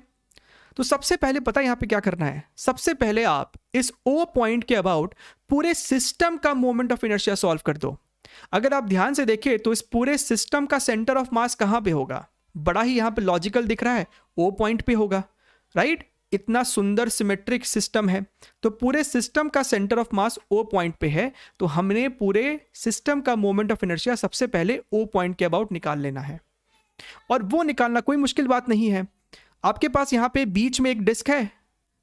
तो सबसे पहले पता है यहां पे क्या करना है, सबसे पहले आप इस O पॉइंट के अबाउट पूरे सिस्टम का मोमेंट ऑफ इनर्शिया सॉल्व कर दो। अगर आप ध्यान से देखें तो इस पूरे सिस्टम का सेंटर ऑफ मास कहाँ पे होगा? बड़ा ही यहाँ पे लॉजिकल दिख रहा है, ओ पॉइंट पे होगा, राइट? इतना सुंदर सिमेट्रिक सिस्टम है, तो पूरे सिस्टम का centre of mass O point पे है, तो हमने पूरे सिस्टम का मोमेंट ऑफ इनर्शिया सबसे पहले ओ पॉइंट के अबाउट निकाल लेना है। और वो निकालना कोई मुश्किल बात नहीं है। आपके पास यहाँ पे बीच में एक डिस्क है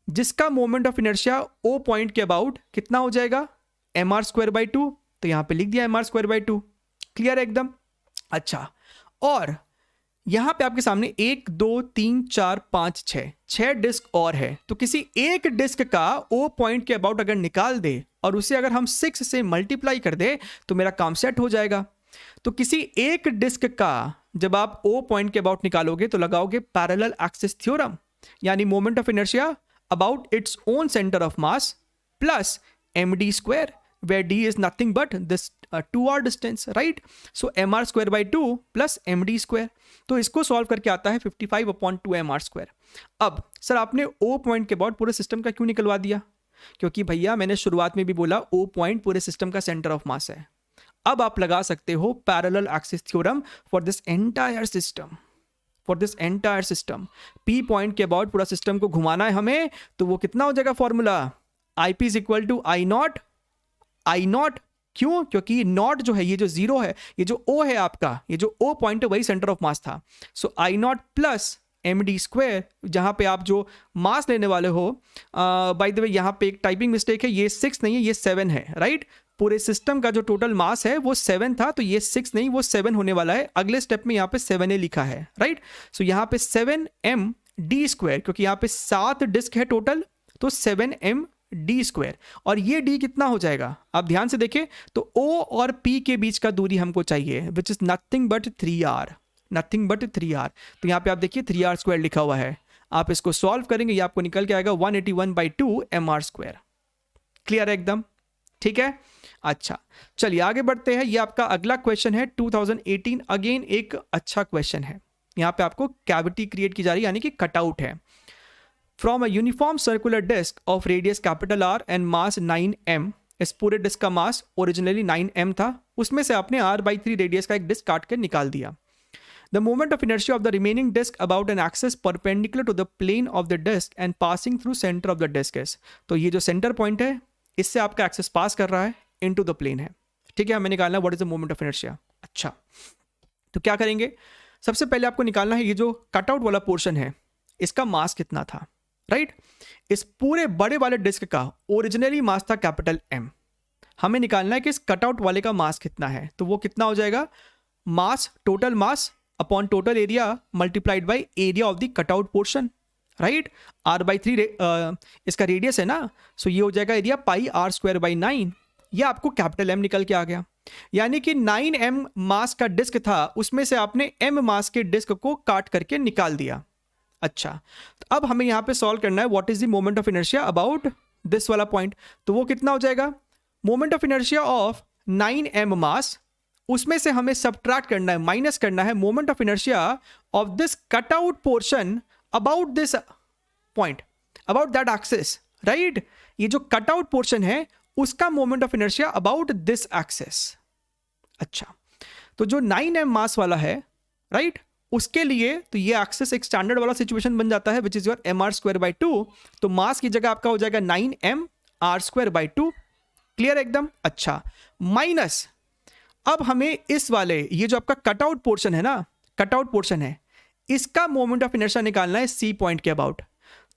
जिसका moment of inertia O point के अबाउट कितना हो जाएगा? mr²/2। तो यहाँ पे लिख दिया mr²/2। क्लियर है एकदम? अच्छा, और यहाँ पे आपके सामने 1 2 3 4 5 6 डिस्क और है, तो किसी एक डिस्क का ओ पॉइंट के अबाउट अगर निकाल दे और उसे अगर हम 6 से मल्टीप्लाई कर दे तो मेरा काम सेट हो जाएगा। तो किसी एक डिस्क का जब आप ओ पॉइंट के अबाउट निकालोगे तो लगाओगे पैरेलल एक्सिस थ्योरम, यानी moment of inertia about its own centre of mass plus md², where d is nothing but this 2r distance, right? So mr²/2 plus md²। तो इसको सॉल्व करके आता है 55/2 mr²। अब सर आपने ओ पॉइंट के about पूरे सिस्टम का क्यों निकलवा दिया? क्योंकि भैया मैंने शुरुआत में भी बोला ओ पॉइंट पूरे सिस्टम का सेंटर ऑफ मास है। अब आप लगा सकते हो parallel axis theorem for this entire system, P point के अबाउट पूरा सिस्टम को घुमाना है हमें, तो वो कितना हो जाएगा फॉर्मूला? IP = I not. क्यों? क्योंकि नॉट जो है, ये जो जीरो है, ये जो O है आपका, ये जो O पॉइंट है वही सेंटर ऑफ मास था। सो I नॉट प्लस md², जहां पे आप जो मास लेने वाले हो, बाय द वे यहाँ पे एक टाइपिंग मिस्टेक है, ये 6 नहीं है, ये 7 है, राइट? पूरे सिस्टम का जो टोटल मास है वो 7 था, तो ये 6 नहीं, वो 7 होने वाला है। अगले स्टेप में यहाँ पे 7a लिखा है, राइट? सो यहाँ पे 7md², क्योंकि यहाँ पे 7 डिस्क है टोटल, तो 7md²। और ये d कितना हो जाएगा? आप ध्यान से देखें तो O और P के बीच का दूरी हमको चाहिए, which is nothing but 3r, तो यहाँ पे आप देखिए 3r² लिखा हुआ है। आप इसको सॉल्व करेंगे, ये आपको निकल के आएगा 181/2 mr²। क्लियर है एकदम? ठीक है, अच्छा चलिए आगे बढ़ते हैं। ये आपका अगला क्वेश्चन है 2018, अगेन एक अच्छा क्वेश्चन है। यहाँ पे आपको कैविटी क्रिएट की जा रही है, यानी कि कटआउट है। From a uniform circular disc of radius R and mass 9m, इस पूरे डिस्क का मास ओरिजिनली 9m था, उसमें से आपने r/3 रेडियस का एक डिस्क काट के निकाल दिया। The moment of inertia of the remaining disk about an axis perpendicular to the plane of the disk and passing through center of the disk is, तो ये जो सेंटर पॉइंट है इससे आपका एक्सेस पास कर रहा है इनटू द प्लेन है। ठीक है, हमें निकालना what is the moment of inertia. अच्छा, तो क्या करेंगे? सबसे पहले आपको निकालना है ये जो कटआउट वाला पोर्शन है इसका मास कितना था, राइट? इस पूरे बड़े वाले डिस्क का ओरिजिनली मास था M। हमें निकालना है कि इस कटआउट वाले का मास कितना है, तो वो कितना हो जाएगा? Mass, total mass upon total area multiplied by area of the cutout portion, right? r/3 इसका रेडियस है ना, सो ये हो जाएगा एरिया πr²/9। ये आपको M निकल के आ गया, यानी कि 9m मास का डिस्क था, उसमें से आपने m मास के डिस्क को काट करके निकाल दिया। अच्छा, तो अब हमें यहाँ पे सॉल्व करना है what is the moment of inertia about this वाला पॉइंट, तो वो कितना हो जाएगा? Moment of inertia of 9m मास, उसमें से हमें सबट्रैक्ट करना है, माइनस करना है moment of inertia of this cutout portion about this point, about that axis, right? ये जो कटआउट पोर्शन है उसका moment of inertia about this axis. अच्छा, तो जो 9m मास वाला है, राइट, उसके लिए तो ये एक्सिस एक स्टैंडर्ड वाला सिचुएशन बन जाता है विच इज योर mr²/2, तो मास की जगह आपका हो जाएगा 9m r²/2। क्लियर एकदम? अच्छा, माइनस अब हमें इस वाले ये जो आपका कटआउट पोर्शन है ना, कटआउट पोर्शन है, इसका मोमेंट ऑफ इनर्शिया निकालना है C पॉइंट के अबाउट।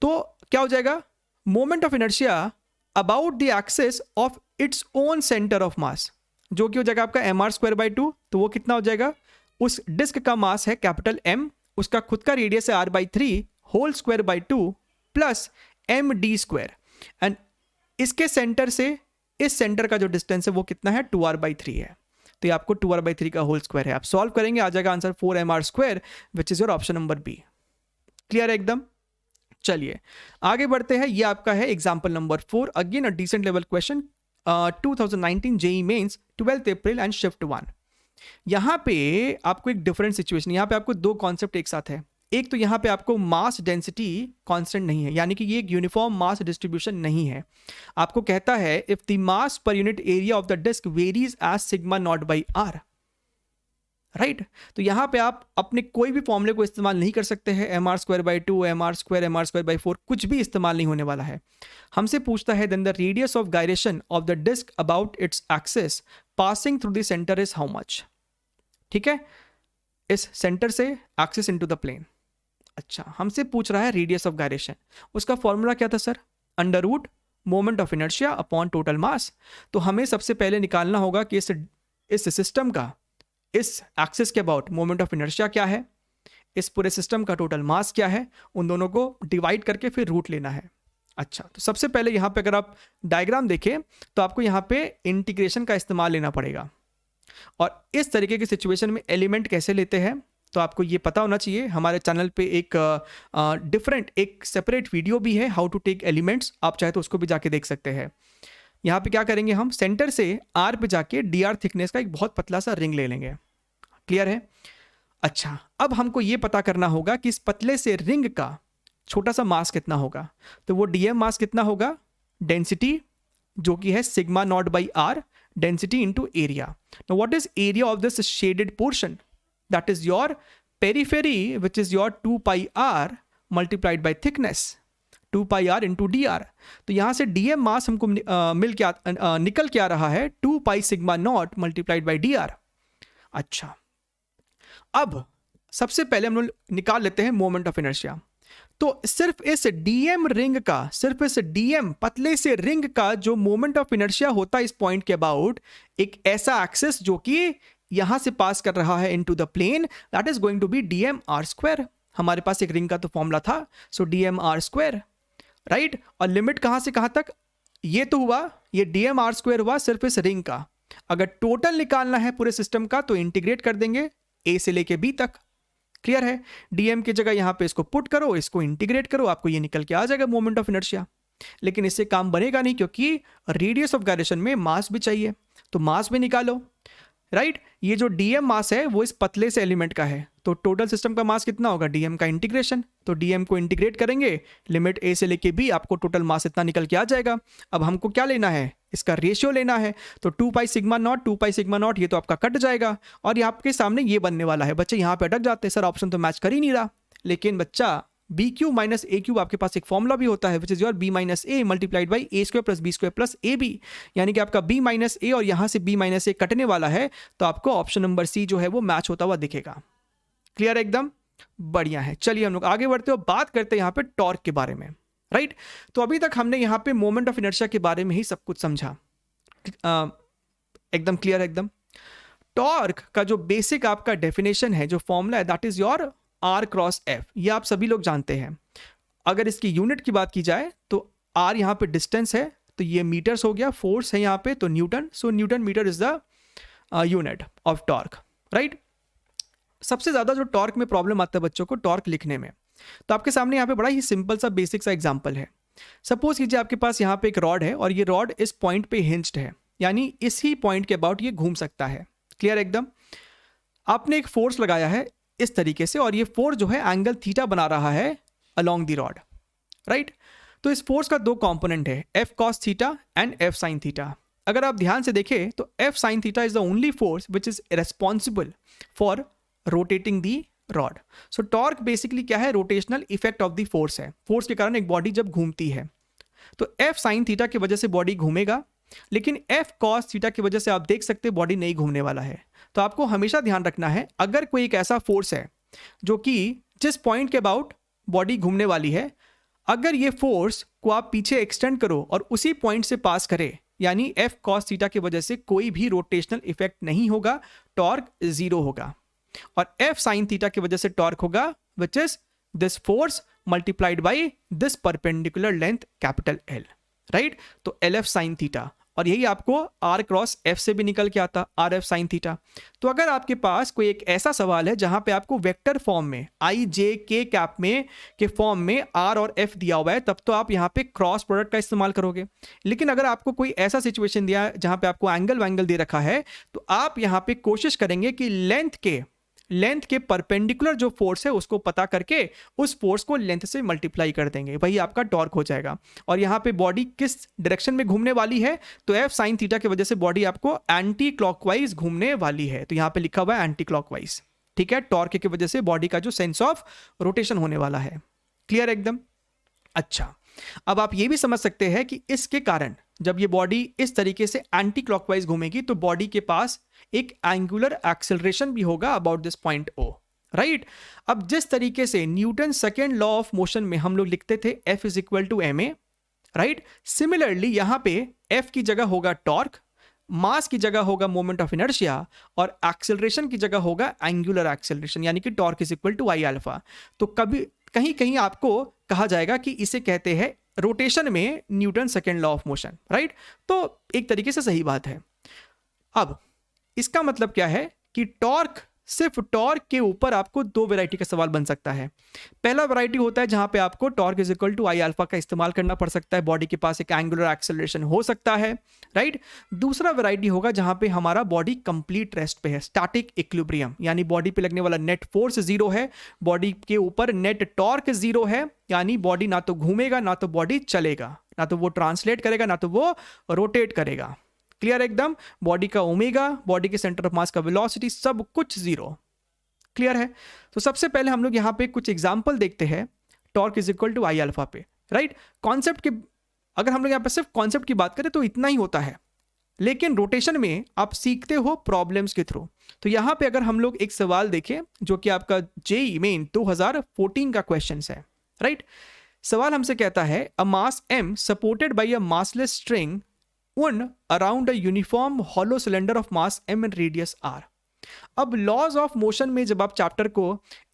तो क्या हो जाएगा? Moment of inertia about the axis of its own centre of मास, जो कि हो जाएगा आपका mr²/2। तो वो कितना हो जाएगा? उस डिस्क का मास है M, उसका खुद का रेडियस है r/3 whole square plus md², and इसके सेंटर से इस सेंटर का जो डिस्टेंस है वो कितना है? 2r/3 है। तो ये आपको 2r/3 का होल स्क्वायर है। आप सॉल्व करेंगे, आ जाएगा answer 4mr², which is your option number B. Clear है एकदम? चलिए आगे बढ़ते हैं। ये आपका है example number 4, again a decent level question, 2019 JEE mains 12 April and shift 1। यहाँ पे आपको एक डिफरेंट सिचुएशन, यहाँ पे आपको दो कॉन्सेप्ट एक साथ है। एक तो यहाँ पे आपको मास डेंसिटी कांस्टेंट नहीं है, यानी कि ये एक यूनिफॉर्म मास डिस्ट्रीब्यूशन नहीं है। आपको कहता है if the mass per unit area of the disc varies as sigma not by R, right. तो यहाँ पे आप अपने कोई भी फॉर्मूले को इस्तेमाल नहीं कर सकते हैं, mr²/2, mr²/4 कुछ भी इस्तेमाल नहीं होने वाला है। हमसे पूछता है then the radius of gyration of the disc about its axis passing through the centre is how much. ठीक है, इस सेंटर से एक्सिस इनटू द प्लेन। अच्छा, हमसे पूछ रहा है रेडियस ऑफ गायरेशन, उसका फॉर्मूला क्या था sir? Under root moment of inertia upon total mass. तो हमें सबसे पहले निकालना होगा कि इस सिस्टम का, इस एक्सिस के अबाउट मोमेंट ऑफ इनर्शिया क्या है, इस पूरे सिस्टम का टोटल मास क्या है, उन दोनों को डिवाइड करके फिर रूट लेना है। अच्छा, तो सबसे पहले यहाँ पे अगर आप डायग्राम देखें तो आपको यहाँ पे इंटीग्रेशन का इस्तेमाल लेना पड़ेगा। और इस तरीके की सिचुएशन में एलिमेंट कैसे लेते हैं तो आपको ये पता होना चाहिए। हमारे चैनल पे एक एक सेपरेट वीडियो भी है, हाउ टू टेक एलिमेंट्स, आप चाहे तो उसको भी जाके देख सकते हैं। यहाँ पे क्या करेंगे, हम सेंटर से आर पे जाके डी आर थिकनेस का एक बहुत पतला सा रिंग ले लेंगे। क्लियर है? अच्छा, अब हमको ये पता करना होगा कि इस पतले से रिंग का छोटा सा मास कितना होगा। तो वो डीएम मास कितना होगा, डेंसिटी जो कि है sigma not by R, density into area. Now what is area of this shaded portion? That is your periphery which is your 2 pi R multiplied by thickness, 2 pi R into D R. तो यहां से DM मास हमको निकल के आ रहा है 2 pi sigma not multiplied by D R. अच्छा, अब सबसे पहले हम लोग निकाल लेते हैं मोमेंट ऑफ इनर्शिया। तो सिर्फ इस डीएम रिंग का, सिर्फ इस डीएम पतले से रिंग का जो मोमेंट ऑफ इनर्शिया होता है इस पॉइंट के अबाउट, एक ऐसा एक्सिस जो कि यहां से पास कर रहा है into the plane, that is going to be DM R square. हमारे पास एक रिंग का तो फॉर्मूला था, so DM R square, right. और लिमिट कहां से कहां तक, ये तो हुआ, ये डीएम आर स्क्वायर हुआ सिर्फ इस रिंग का। अगर टोटल निकालना है पूरे सिस्टम का तो इंटीग्रेट कर देंगे ए से लेके बी तक। क्लियर है? डीएम की जगह यहां पे इसको पुट करो, इसको इंटीग्रेट करो, आपको ये निकल के आ जाएगा मोमेंट ऑफ इनर्शिया। लेकिन इससे काम बनेगा नहीं, क्योंकि रेडियस ऑफ गायरेशन में मास भी चाहिए, तो मास भी निकालो, राइट। ये जो डीएम मास है वो इस पतले से एलिमेंट का है, तो टोटल सिस्टम का मास कितना होगा, डीएम का इंटीग्रेशन। तो डीएम को इंटीग्रेट करेंगे, लिमिट ए से लेके बी, आपको टोटल मास इतना निकल के आ जाएगा। अब हमको क्या लेना है, इसका रेशियो लेना है। तो 2 पाई सिग्मा नॉट, ये तो आपका कट जाएगा और यहाँ आपके सामने ये बनने वाला है। बच्चे यहाँ पे अटक जाते हैं, सर ऑप्शन तो मैच कर ही नहीं रहा। लेकिन बच्चा B cube minus A cube, आपके पास एक फॉर्मूला भी होता है which is your B minus A multiplied by A square plus B square plus A B, यानी कि आपका बी माइनस ए और यहाँ से बी माइनस ए कटने वाला है, तो आपको ऑप्शन नंबर सी जो है वो मैच होता हुआ दिखेगा। क्लियर एकदम? बढ़िया है। चलिए हम लोग आगे बढ़ते हो, बात करते हैं यहाँ पे टॉर्क के बारे में, राइट। तो अभी तक हमने यहाँ पे मोमेंट ऑफ इनर्शिया के बारे में ही सब कुछ समझा, एकदम क्लियर है एकदम। टॉर्क का जो बेसिक आपका डेफिनेशन है, जो फॉर्मूला है, that is your R cross F. ये आप सभी लोग जानते हैं। अगर इसकी यूनिट की बात की जाए तो आर यहाँ पे डिस्टेंस है, तो ये मीटर्स हो गया, फोर्स है यहाँ पे तो newton, so newton metre is the unit of torque, right. सबसे ज़्यादा जो टॉर्क में प्रॉब्लम आता है बच्चों को टॉर्क लिखने में, तो आपके सामने यहाँ पे बड़ा ही सिंपल सा बेसिक सा एग्जाम्पल है। सपोज कीजिए आपके पास यहाँ पे एक रॉड है और ये रॉड इस पॉइंट पे हिंज्ड है, यानी इसी पॉइंट के अबाउट ये घूम सकता है। क्लियर एकदम? आपने एक फोर्स लगाया है इस तरीके से और ये फोर्स जो है एंगल थीटा बना रहा है अलोंग द रॉड, राइट। तो इस फोर्स का दो कंपोनेंट है, F cos theta and F sine theta. अगर आप ध्यान से देखें तो F sine theta is the only force which is responsible for rotating the rod. So torque basically क्या है, rotational effect of the force है। फोर्स के कारण एक बॉडी जब घूमती है तो एफ साइन थीटा की वजह से बॉडी घूमेगा, लेकिन एफ कॉस थीटा की वजह से आप देख सकते हैं बॉडी नहीं घूमने वाला है। तो आपको हमेशा ध्यान रखना है, अगर कोई एक ऐसा फोर्स है जो कि जिस पॉइंट के अबाउट बॉडी घूमने वाली है, अगर ये फोर्स को आप पीछे एक्सटेंड करो और उसी पॉइंट से पास करे, यानी एफ कॉस थीटा की वजह से कोई भी रोटेशनल इफेक्ट नहीं होगा, टॉर्क जीरो होगा। और एफ साइन थीटा की वजह से टॉर्क होगा which is this force multiplied by this perpendicular length capital L, right. तो एल एफ साइन थीटा, और यही आपको आर क्रॉस एफ से भी निकल के आता, आर एफ साइन थीटा। तो अगर आपके पास कोई एक ऐसा सवाल है जहां पे आपको वेक्टर फॉर्म में आई जे के कैप में के फॉर्म में आर और एफ दिया हुआ है, तब तो आप यहां पे क्रॉस प्रोडक्ट का इस्तेमाल करोगे। लेकिन अगर आपको कोई ऐसा सिचुएशन दिया है जहां पे आपको एंगल वैंगल दे रखा है, तो आप यहां पे कोशिश करेंगे कि लेंथ के परपेंडिकुलर जो फोर्स है उसको पता करके उस फोर्स को लेंथ से मल्टीप्लाई कर देंगे, वही आपका टॉर्क हो जाएगा। और यहाँ पे बॉडी किस डायरेक्शन में घूमने वाली है, तो एफ साइन थीटा की वजह से बॉडी आपको एंटी क्लॉकवाइज घूमने वाली है, तो यहाँ पे लिखा हुआ है एंटी क्लॉकवाइज, ठीक है। टॉर्क की वजह से बॉडी का जो सेंस ऑफ रोटेशन होने वाला है। क्लियर एकदम? अच्छा, अब आप ये भी समझ सकते हैं कि इसके कारण जब ये बॉडी इस तरीके से एंटी क्लॉकवाइज घूमेगी तो बॉडी के पास एक एंगुलर एक्सेलरेशन भी होगा about this point O, right. अब जिस तरीके से Newton second law of motion में हम लोग लिखते थे F is equal to ma, right, similarly यहां पे F की जगह होगा टॉर्क, मास की जगह होगा मोमेंट ऑफ इनर्शिया और एक्सेलरेशन की जगह होगा एंगुलर एक्सेलरेशन, यानी कि torque is equal to I alpha. तो कभी कहीं कहीं आपको कहा जाएगा कि इसे कहते हैं रोटेशन में Newton second law of motion, right. तो एक तरीके से सही बात है। अब इसका मतलब क्या है कि टॉर्क, सिर्फ टॉर्क के ऊपर आपको दो वैरायटी का सवाल बन सकता है। पहला वैरायटी होता है जहां पे आपको torque is equal to I alpha का इस्तेमाल करना पड़ सकता है, बॉडी के पास एक एंगुलर एक्सेलरेशन हो सकता है, राइट। दूसरा वैरायटी होगा जहां पे हमारा बॉडी कंप्लीट रेस्ट पे है, स्टैटिक इक्विलिब्रियम, यानी बॉडी पे लगने वाला नेट फोर्स जीरो है, बॉडी के ऊपर नेट टॉर्क जीरो है, यानी बॉडी ना तो घूमेगा ना तो बॉडी चलेगा, ना तो वो ट्रांसलेट करेगा ना तो वो रोटेट करेगा। क्लियर एकदम? बॉडी का ओमेगा, बॉडी के सेंटर ऑफ मास का वेलोसिटी, सब कुछ जीरो। क्लियर है? तो सबसे पहले हम लोग यहां पे कुछ एग्जांपल देखते हैं torque is equal to I alpha पे, राइट। कॉन्सेप्ट के, अगर हम लोग यहां पे सिर्फ कॉन्सेप्ट की बात करें तो इतना ही होता है, लेकिन रोटेशन में आप सीखते हो प्रॉब्लम्स के थ्रू। तो यहां पे अगर हम लोग एक सवाल देखें जो कि आपका जेईई मेन 2014 का क्वेश्चन है, राइट। सवाल हमसे कहता है अ मास m supported by a massless string on around a uniform hollow cylinder of mass m and radius r। अब लॉज ऑफ मोशन में जब आप चैप्टर को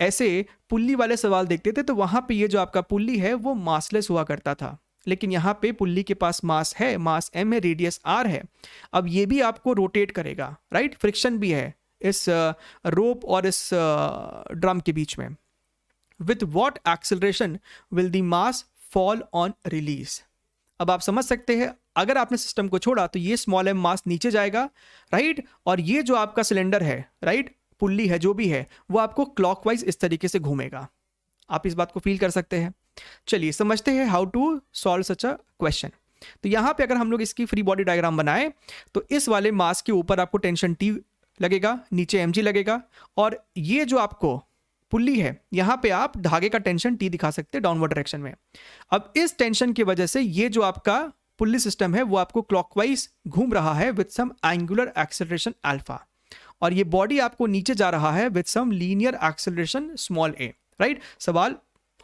ऐसे पुल्ली वाले सवाल देखते थे तो वहां पे ये जो आपका पुल्ली है वो मासलेस हुआ करता था, लेकिन यहाँ पे पुल्ली के पास मास है, मास m है, रेडियस r है। अब ये भी आपको रोटेट करेगा, राइट, फ्रिक्शन भी है इस रोप और इस ड्रम के बीच में। With what acceleration will the mass fall on release. अब आप समझ सकते हैं अगर आपने सिस्टम को छोड़ा तो ये स्मॉल m मास नीचे जाएगा, राइट, और ये जो आपका सिलेंडर है, राइट, पुल्ली है जो भी है, वो आपको क्लॉकवाइज इस तरीके से घूमेगा। आप इस बात को फील कर सकते हैं। चलिए समझते हैं how to solve such a question. तो यहाँ पे अगर हम लोग इसकी फ्री बॉडी डायग्राम बनाए तो इस वाले मास के ऊपर आपको टेंशन T लगेगा, नीचे mg लगेगा, और ये जो आपको पुल्ली है यहां पे आप धागे का टेंशन T दिखा सकते हैं डाउनवर्ड डायरेक्शन में। अब इस टेंशन की वजह से ये जो आपका पुल्ली सिस्टम है वो आपको क्लॉकवाइज घूम रहा है with some angular acceleration alpha, और ये बॉडी आपको नीचे जा रहा है with some linear acceleration small a, right. सवाल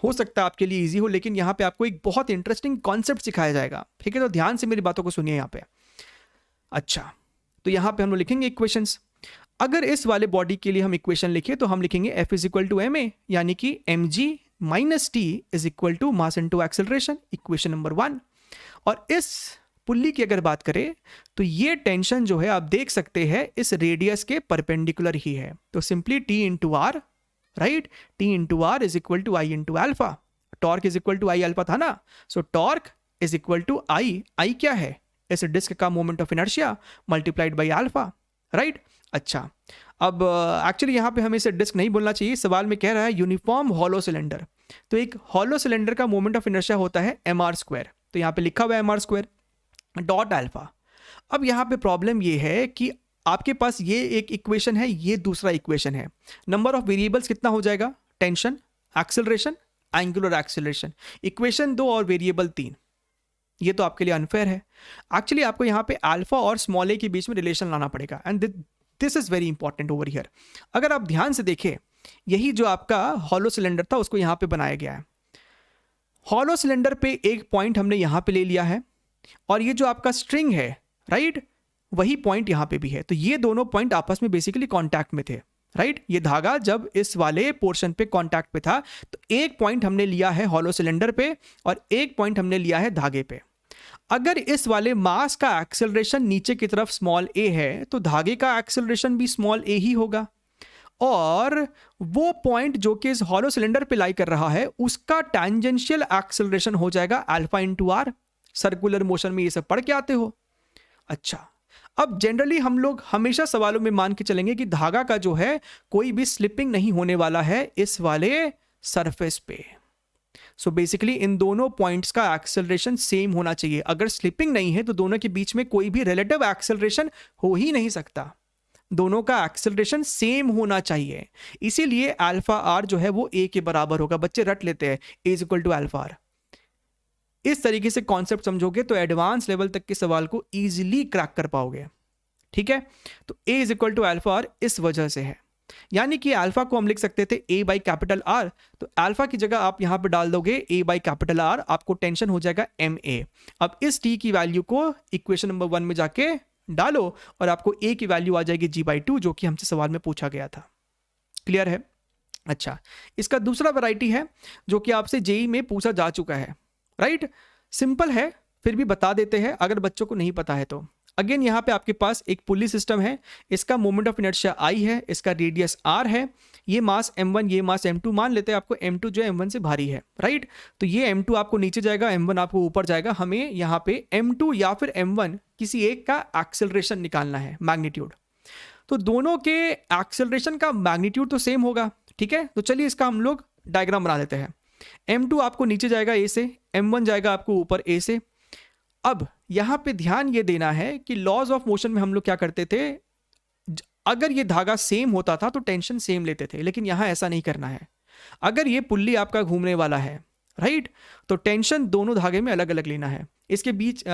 हो सकता है आपके लिए इजी हो, लेकिन यहाँ पे आपको एक बहुत इंटरेस्टिंग कॉन्सेप्ट सिखाया जाएगा, ठीक है। तो ध्यान से मेरी बातों को सुनिए यहाँ पे। अच्छा, तो यहाँ पे हम लोग लिखेंगे इक्वेशंस। अगर इस वाले बॉडी के लिए हम इक्वेशन लिखें तो हम लिखेंगे F is equal to ma, यानी कि mg minus t is equal to mass into acceleration, equation number 1। और इस पुल्ली की अगर बात करें तो ये टेंशन जो है आप देख सकते हैं इस रेडियस के परपेंडिकुलर ही है, तो simply T into R, right, T into R is equal to I into alpha. Torque is equal to I alpha था ना, so torque is equal to I क्या है, इस डिस्क का moment of inertia multiplied by alpha, right. अच्छा, अब actually यहाँ पे हमें इसे डिस्क नहीं बोलना चाहिए, सवाल में कह रहा है यूनिफॉर्म हॉलो सिलेंडर, तो एक हॉलो सिलेंडर का मोमेंट ऑफ इनर्शिया होता है mr², तो यहाँ पे लिखा हुआ है mr² डॉट अल्फा। अब यहाँ पे प्रॉब्लम ये है कि आपके पास ये एक इक्वेशन है, ये दूसरा इक्वेशन है, नंबर ऑफ वेरिएबल्स कितना हो जाएगा, tension, acceleration, angular acceleration, equation 2 और वेरिएबल 3, ये तो आपके लिए अनफेयर है। एक्चुअली आपको यहाँ पे अल्फा और स्मॉल a के बीच में रिलेशन लाना पड़ेगा, and this is very important over here. अगर आप ध्यान से देखें, यही जो आपका हॉलो सिलेंडर था उसको यहाँ पे बनाया गया है। हॉलो सिलेंडर पे एक पॉइंट हमने यहाँ पे ले लिया है, और ये जो आपका स्ट्रिंग है, राइट, वही पॉइंट यहाँ पे भी है, तो ये दोनों पॉइंट आपस में बेसिकली कॉन्टैक्ट में थे, राइट। ये धागा जब इस वाले पोर्शन पे कॉन्टैक्ट पे था तो एक पॉइंट हमने लिया है हॉलो सिलेंडर पे और एक पॉइंट हमने लिया है धागे पे। अगर इस वाले मास का एक्सेलरेशन नीचे की तरफ स्मॉल a है तो धागे का एक्सेलरेशन भी स्मॉल a ही होगा, और वो पॉइंट जो कि इस हॉलो सिलेंडर पे लाई कर रहा है उसका टैंजेंशियल एक्सेलरेशन हो जाएगा alpha into R. Circular motion में ये सब पढ़ के आते हो। अच्छा, अब जनरली हम लोग हमेशा सवालों में मान के चलेंगे कि धागा का जो है कोई भी स्लिपिंग नहीं होने वाला है इस वाले सरफेस पे। सो बेसिकली इन दोनों पॉइंट्स का एक्सेलरेशन सेम होना चाहिए। अगर स्लिपिंग नहीं है तो दोनों के बीच में कोई भी रिलेटिव एक्सेलरेशन हो ही नहीं सकता, दोनों का एक्सेलरेशन सेम होना चाहिए। इसीलिए अल्फा आर जो है वो ए के बराबर होगा। बच्चे रट लेते हैं A is equal to alpha R. इस तरीके से कॉन्सेप्ट समझोगे तो एडवांस लेवल तक के सवाल को इजीली क्रैक कर पाओगे। ठीक है, तो A is equal to alpha R इस वजह से है, यानी कि अल्फा को हम लिख सकते थे ए बाई कैपिटल आर, तो अल्फा की जगह आप यहां पे डाल दोगे ए बाई कैपिटल आर, आपको टेंशन हो जाएगा एम ए। अब इस टी की वैल्यू को इक्वेशन नंबर 1 में जाके डालो और आपको ए की वैल्यू आ जाएगी g/2, जो कि हमसे सवाल में पूछा गया था। क्लियर है? अच्छा, इसका दूसरा वैरायटी है जो कि आपसे जेई में पूछा जा चुका है। राइट, सिंपल है फिर भी बता देते हैं अगर बच्चों को नहीं पता है तो। अगेन यहाँ पे आपके पास एक पुली सिस्टम है, इसका मोमेंट ऑफ इनर्शिया I है, इसका रेडियस R है, ये मास m1 ये मास m2, मान लेते हैं आपको m2 जो है m1 से भारी है। राइट, तो ये m2 आपको नीचे जाएगा, m1 आपको ऊपर जाएगा। हमें यहाँ पे m2 या फिर m1 किसी एक का एक्सेलरेशन निकालना है, मैग्नीट्यूड। तो दोनों के एक्सेलरेशन का मैग्नीट्यूड तो सेम होगा। ठीक है, तो चलिए इसका हम लोग डायग्राम बना लेते हैं। m2 आपको नीचे जाएगा a से, m1 जाएगा आपको ऊपर a से। अब यहां पे ध्यान ये देना है कि लॉज ऑफ मोशन में हम लोग क्या करते थे, अगर ये धागा सेम होता था तो टेंशन सेम लेते थे, लेकिन यहां ऐसा नहीं करना है। अगर ये पुल्ली आपका घूमने वाला है, राइट, तो टेंशन दोनों धागे में अलग अलग लेना है। इसके बीच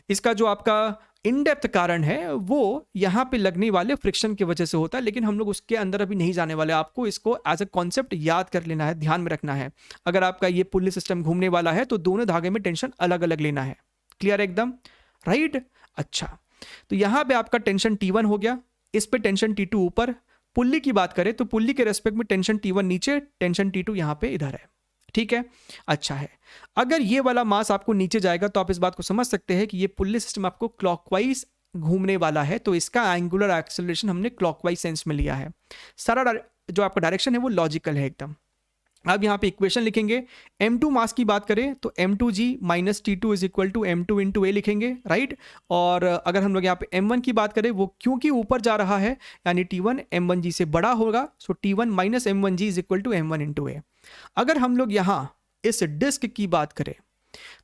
इसका जो आपका इनडेप्थ कारण है वो यहाँ पे लगने वाले फ्रिक्शन की वजह से होता है, लेकिन हम लोग उसके अंदर अभी नहीं जाने वाले। आपको इसको एज अ कॉन्सेप्ट याद कर लेना है, ध्यान में रखना है। अगर आपका ये पुल्ली सिस्टम घूमने वाला है तो दोनों धागे में टेंशन अलग अलग लेना है। क्लियर एकदम? राइट, अच्छा, तो यहां पे आपका टेंशन T1 हो गया, इस पे टेंशन T2 ऊपर। पुल्ली की बात करें तो पुल्ली के रेस्पेक्ट में टेंशन T1 नीचे, टेंशन T2 यहां पे इधर है। ठीक है, अच्छा है। अगर ये वाला मास आपको नीचे जाएगा तो आप इस बात को समझ सकते हैं कि ये पुल्ली सिस्टम आपको क्लॉकवाइज घूमने वाला है, तो इसका एंगुलर एक्सेलरेशन हमने क्लॉकवाइज सेंस में लिया है। सारा जो आपका डायरेक्शन है वो लॉजिकल है एकदम। अब यहाँ पे इक्वेशन लिखेंगे, m2 मास की बात करें तो m2g minus T2 is equal to m2 into A लिखेंगे। राइट, और अगर हम लोग यहाँ पे m1 की बात करें, वो क्योंकि ऊपर जा रहा है यानी T1 m1g से बड़ा होगा, so T1 minus m1g is equal to m1 into A. अगर हम लोग यहाँ इस डिस्क की बात करें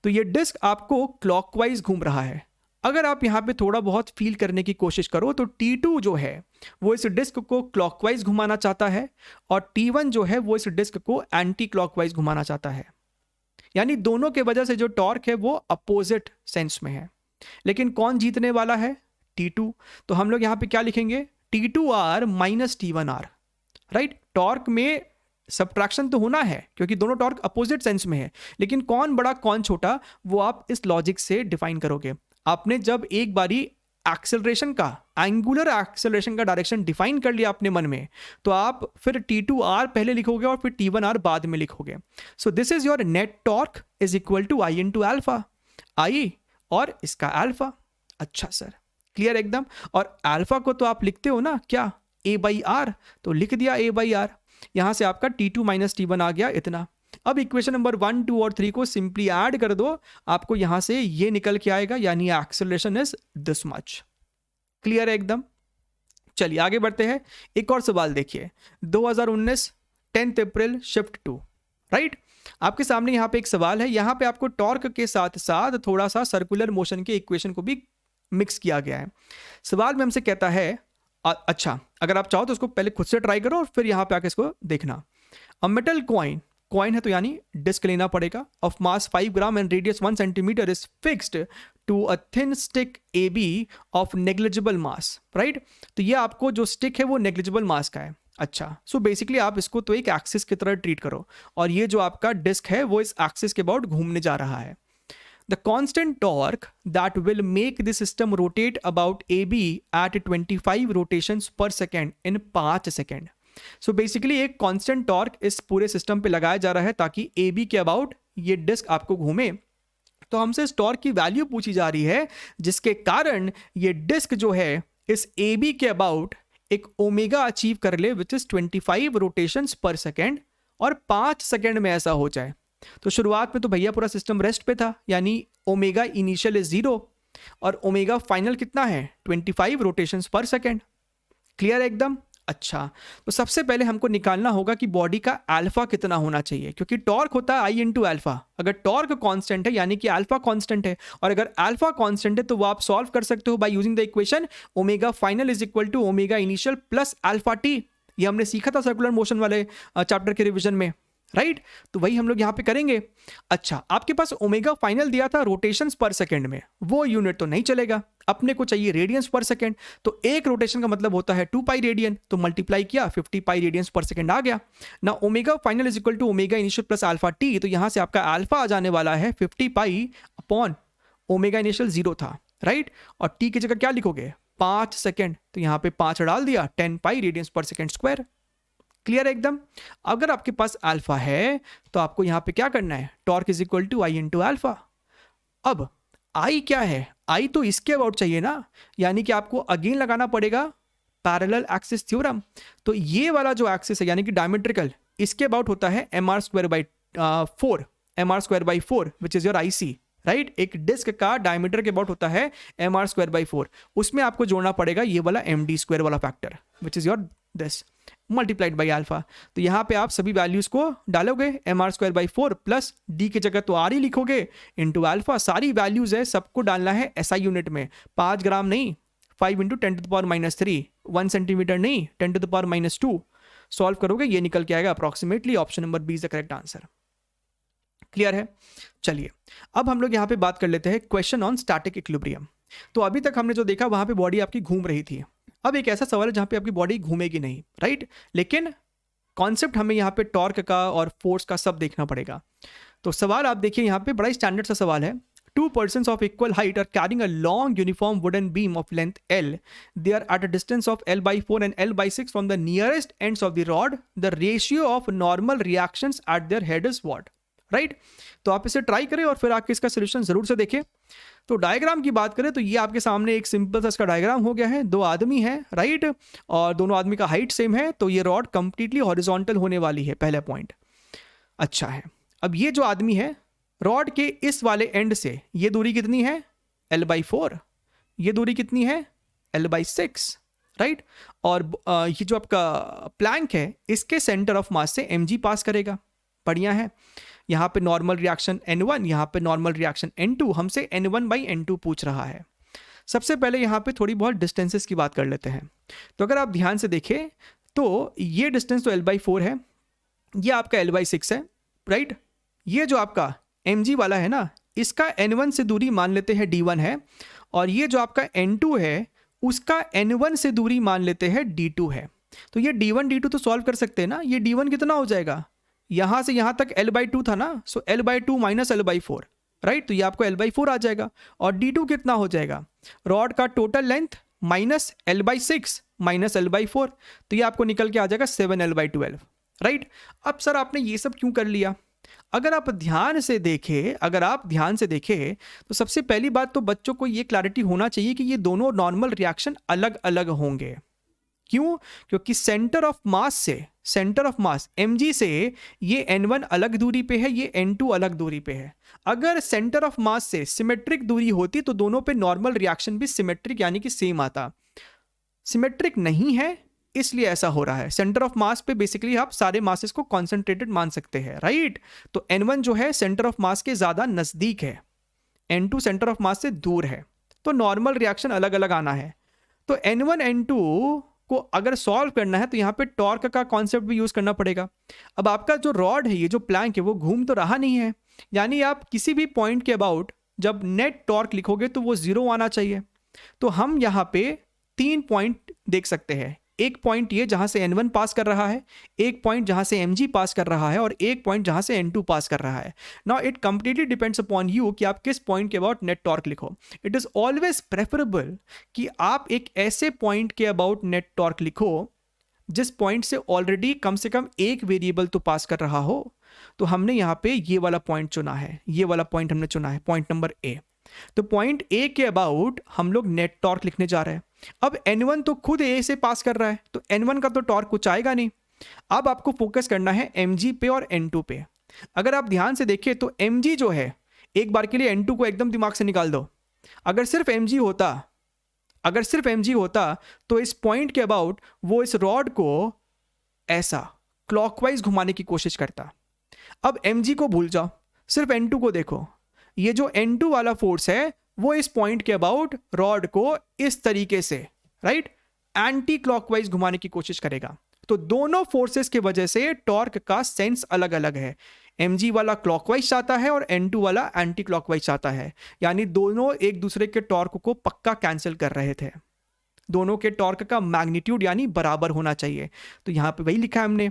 तो ये डिस्क आपको क्लॉकवाइज घूम रहा है। अगर आप यहाँ पे थोड़ा बहुत फील करने की कोशिश करो तो T2 जो है वो इस डिस्क को क्लॉकवाइज घुमाना चाहता है और T1 जो है वो इस डिस्क को एंटी क्लॉकवाइज घुमाना चाहता है, यानी दोनों के वजह से जो टॉर्क है वो अपोजिट सेंस में है। लेकिन कौन जीतने वाला है? T2। तो हम लोग यहाँ पे क्या लिखेंगे, T2R minus T1R। Right, torque में सब्ट्रैक्शन तो होना है क्योंकि दोनों टॉर्क अपोजिट सेंस में है, लेकिन कौन बड़ा कौन छोटा वो आप इस लॉजिक से डिफाइन करोगे। आपने जब एक बारी एक्सेलरेशन का, एंगुलर एक्सेलरेशन का डायरेक्शन डिफाइन कर लिया अपने मन में, तो आप फिर T2R पहले लिखोगे और फिर T1R बाद में लिखोगे। So this is your net torque is equal to I into alpha, I और इसका अल्फा। अच्छा सर, क्लियर एकदम। और अल्फा को तो आप लिखते हो ना क्या, A/R, तो लिख दिया A/R। यहां से आपका T2 माइनस T1 आ गया इतना। अब इक्वेशन नंबर 1, 2 और 3 को सिंपली ऐड कर दो, आपको यहां से ये निकल के आएगा, यानी acceleration is this much. Clear है एकदम? चलिए आगे बढ़ते हैं। एक और सवाल देखिए, 2019 10 अप्रैल शिफ्ट 2। राइट, आपके सामने यहां पे एक सवाल है, यहां पे आपको टॉर्क के साथ साथ थोड़ा सा सर्कुलर मोशन के इक्वेशन को भी मिक्स किया गया है। सवाल में हमसे कहता है, अच्छा अगर आप चाहो तो उसको पहले खुद से ट्राई करो और फिर यहां पे आके इसको देखना। अ मेटल कॉइन है तो यानी डिस्क लेना पड़ेगा, of mass 5 gram and radius 1 centimetre is fixed to a thin stick AB of negligible mass. Right, तो ये आपको जो स्टिक है वो नेग्लिजिबल मास का है। अच्छा, सो बेसिकली आप इसको तो एक एक्सिस की तरह ट्रीट करो और ये जो आपका डिस्क है वो इस एक्सिस के अबाउट घूमने जा रहा है। The constant torque that will make the system rotate about AB at 25 rotations per second in 5 second. So basically एक कांस्टेंट टॉर्क इस पूरे सिस्टम पे लगाया जा रहा है ताकि AB के अबाउट ये डिस्क आपको घूमे। तो हमसे इस टॉर्क की वैल्यू पूछी जा रही है जिसके कारण ये डिस्क जो है इस AB के अबाउट एक ओमेगा अचीव कर ले विच इज 25 रोटेशंस पर सेकेंड और 5 सेकेंड में ऐसा हो जाए। तो शुरुआत में तो भैया पूरा सिस्टम रेस्ट पे था, यानी ओमेगा इनिशियल इज 0, और ओमेगा फाइनल कितना है 25 रोटेशंस पर सेकेंड। क्लियर है एकदम। अच्छा, तो सबसे पहले हमको निकालना होगा कि बॉडी का अल्फा कितना होना चाहिए, क्योंकि टॉर्क होता है आई इंटू अल्फा। अगर टॉर्क कांस्टेंट है यानी कि अल्फा कांस्टेंट है, और अगर अल्फा कांस्टेंट है तो वो आप सॉल्व कर सकते हो by using the equation omega final is equal to omega initial plus alpha T. ये हमने सीखा था सर्कुलर मोशन वाले चैप्टर के रिविजन में, राइट? तो वही हम लोग यहाँ पे करेंगे। अच्छा, आपके पास ओमेगा फाइनल दिया था रोटेशंस पर सेकंड में, वो यूनिट तो नहीं चलेगा, अपने को चाहिए रेडियंस पर सेकंड। तो एक रोटेशन का मतलब होता है 2 पाई रेडियन, तो मल्टीप्लाई किया 50 पाई रेडियंस पर सेकंड आ गया ना। Omega final is equal to omega initial plus alpha T, तो यहां से आपका अल्फा आ जाने वाला है 50 पाई अपॉन ओमेगा इनिशियल 0 था, राइट? और टी की जगह क्या लिखोगे 5 सेकंड, तो यहां पे 5 डाल दिया 10 पाई रेडियंस पर सेकंड स्क्वायर। क्लियर है एकदम। अगर आपके पास अल्फा है तो आपको यहां पे क्या करना है, torque is equal to I into alpha. अब आई क्या है, आई तो इसके अबाउट चाहिए ना, यानी कि आपको अगेन लगाना पड़ेगा पैरेलल एक्सिस थ्योरम। तो ये वाला जो एक्सिस है यानी कि डायमेट्रिकल, इसके अबाउट होता है mr square by 4, mr square by 4 which is your IC, right? एक डिस्क का डायमीटर के अबाउट होता है mr स्क्वायर बाई 4, उसमें आपको जोड़ना पड़ेगा ये वाला md स्क्वायर वाला factor which is your this multiplied by alpha. तो यहाँ पे आप सभी वैल्यूज को डालोगे, mr square by 4 plus D की जगह तो आर ही लिखोगे इंटू अल्फा। सारी वैल्यूज है, सबको डालना है SI यूनिट में, 5 ग्राम नहीं, 5 into 10 to the power -3, 1 centimetre नहीं, 10 टू द पावर -2। सॉल्व करोगे ये निकल के आएगा approximately option number B is the correct answer. Clear है? चलिए अब हम लोग यहाँ पे बात कर लेते हैं क्वेश्चन ऑन स्टैटिक इक्विलिब्रियम। तो अभी तक हमने जो देखा वहां पे बॉडी आपकी घूम रही थी। अब एक ऐसा सवाल है जहां पे आपकी बॉडी घूमेगी नहीं, राइट? लेकिन कॉन्सेप्ट हमें यहाँ पे टॉर्क का और फोर्स का सब देखना पड़ेगा। तो सवाल आप देखिए यहाँ पे बड़ा स्टैंडर्ड सा सवाल है। 2 persons of equal height are carrying a long uniform wooden beam of length L. They are at a distance of L by 4 and L by 6 from the nearest ends of the rod. The ratio of normal reactions at their head is what? Right? तो आप इसे try करें और फिर आके इसका solution जरूर से देखें। तो डायग्राम की बात करें तो ये आपके सामने एक सिंपल सा इसका डायग्राम हो गया है। 2 आदमी हैं, राइट? और दोनों आदमी का हाइट सेम है, तो ये रॉड कंप्लीटली हॉरिजॉन्टल होने वाली है, पहला पॉइंट। अच्छा है, अब ये जो आदमी है रॉड के इस वाले एंड से ये दूरी कितनी है L by 4, ये दूरी कितनी है L by 6, राइट? और ये जो आपका प्लैंक है इसके सेंटर ऑफ मास से mg पास करेगा। बढ़िया है। यहाँ पे नॉर्मल रिएक्शन N1, यहाँ पे नॉर्मल रिएक्शन N2, हमसे N1 बाई N2 पूछ रहा है। सबसे पहले यहाँ पे थोड़ी बहुत डिस्टेंसेस की बात कर लेते हैं। तो अगर आप ध्यान से देखें तो ये डिस्टेंस तो L by 4 है, ये आपका L by 6 है, राइट? ये जो आपका mg वाला है ना, इसका N1 से दूरी मान लेते हैं D1 है, और ये जो आपका N2 है उसका N1 से दूरी मान लेते हैं D2 है। तो ये D1 D2 तो सॉल्व कर सकते हैं ना। ये D1 कितना हो जाएगा, यहां से यहां तक L by 2 था ना, सो L by 2 minus L by 4, right? तो ये आपको L by 4 आ जाएगा। और D2 कितना हो जाएगा, रॉड का total length minus L by 6 minus L by 4, तो ये आपको निकल के आ जाएगा 7L by 12, राइट? अब सर आपने ये सब क्यों कर लिया? अगर आप ध्यान से देखें तो सबसे पहली बात तो बच्चों को ये क्लैरिटी होना चाहिए कि ये दोनों नॉर्मल रिएक्शन अलग अलग होंगे। क्यों? क्योंकि सेंटर ऑफ मास mg से ये n1 अलग दूरी पे है, ये n2 अलग दूरी पे है। अगर सेंटर ऑफ मास से सिमेट्रिक दूरी होती तो दोनों पे नॉर्मल रिएक्शन भी सिमेट्रिक यानी कि सेम आता। सिमेट्रिक नहीं है इसलिए ऐसा हो रहा है। सेंटर ऑफ मास पे बेसिकली आप सारे मासेस को कॉन्सेंट्रेटेड मान सकते हैं, राइट? तो n1 जो है सेंटर ऑफ मास के ज्यादा नजदीक है, n2 सेंटर ऑफ मास से दूर है, तो नॉर्मल रिएक्शन अलग अलग आना है। तो n1 n2 को अगर सॉल्व करना है तो यहाँ पे टॉर्क का कॉन्सेप्ट भी यूज करना पड़ेगा। अब आपका जो रॉड है, ये जो प्लैंक है, वो घूम तो रहा नहीं है, यानी आप किसी भी पॉइंट के अबाउट जब नेट टॉर्क लिखोगे तो वो 0 आना चाहिए। तो हम यहाँ पे 3 पॉइंट देख सकते हैं। एक पॉइंट ये जहां से n1 पास कर रहा है, एक पॉइंट जहां से mg पास कर रहा है, और एक पॉइंट जहां से n2 पास कर रहा है। Now it completely depends upon you कि आप किस पॉइंट के अबाउट नेट टॉर्क लिखो। इट इज ऑलवेज प्रेफरेबल कि आप एक ऐसे पॉइंट के अबाउट नेट टॉर्क लिखो जिस पॉइंट से ऑलरेडी कम से कम एक वेरिएबल तो पास कर रहा हो। तो हमने यहाँ पे ये वाला पॉइंट चुना है, ये वाला पॉइंट हमने चुना है, पॉइंट नंबर ए। तो पॉइंट ए के अबाउट हम लोग नेट टॉर्क लिखने जा रहे हैं। अब n1 तो खुद ए से पास कर रहा है, तो n1 का तो टॉर्क कुछ आएगा नहीं। अब आपको फोकस करना है mg पे और n2 पे। अगर आप ध्यान से देखें तो mg जो है, एक बार के लिए n2 को एकदम दिमाग से निकाल दो, अगर सिर्फ mg होता तो इस पॉइंट के अबाउट वो इस रॉड को ऐसा क्लॉकवाइज घुमाने की कोशिश करता। अब mg को भूल जाओ, सिर्फ n2 को देखो। ये जो n2 वाला फोर्स है वो इस पॉइंट के अबाउट रॉड को इस तरीके से राइट एंटी क्लॉकवाइज घुमाने की कोशिश करेगा। तो दोनों फोर्सेस की वजह से टॉर्क का सेंस अलग अलग है। mg वाला क्लॉकवाइज चाहता है और n2 वाला एंटी क्लॉकवाइज चाहता है, यानी दोनों एक दूसरे के टॉर्क को पक्का कैंसिल कर रहे थे। दोनों के टॉर्क का मैग्नीट्यूड यानी बराबर होना चाहिए। तो यहां पे वही लिखा है हमने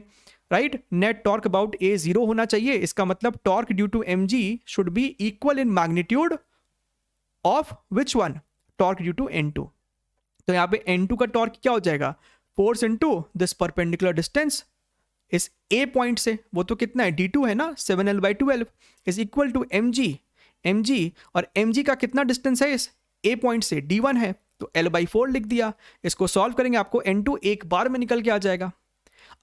right, net torque about A 0 होना चाहिए। इसका मतलब torque due to mg should be equal in magnitude of which one, torque due to n2। तो यहां पे n2 का टॉर्क क्या हो जाएगा, force into this perpendicular distance इस a पॉइंट से, वो तो कितना है d2 है ना, 7l/12 is equal to mg और mg का कितना डिस्टेंस है इस a पॉइंट से, d1 है, तो l/4 लिख दिया। इसको सॉल्व करेंगे आपको n2 एक बार में निकल के आ जाएगा।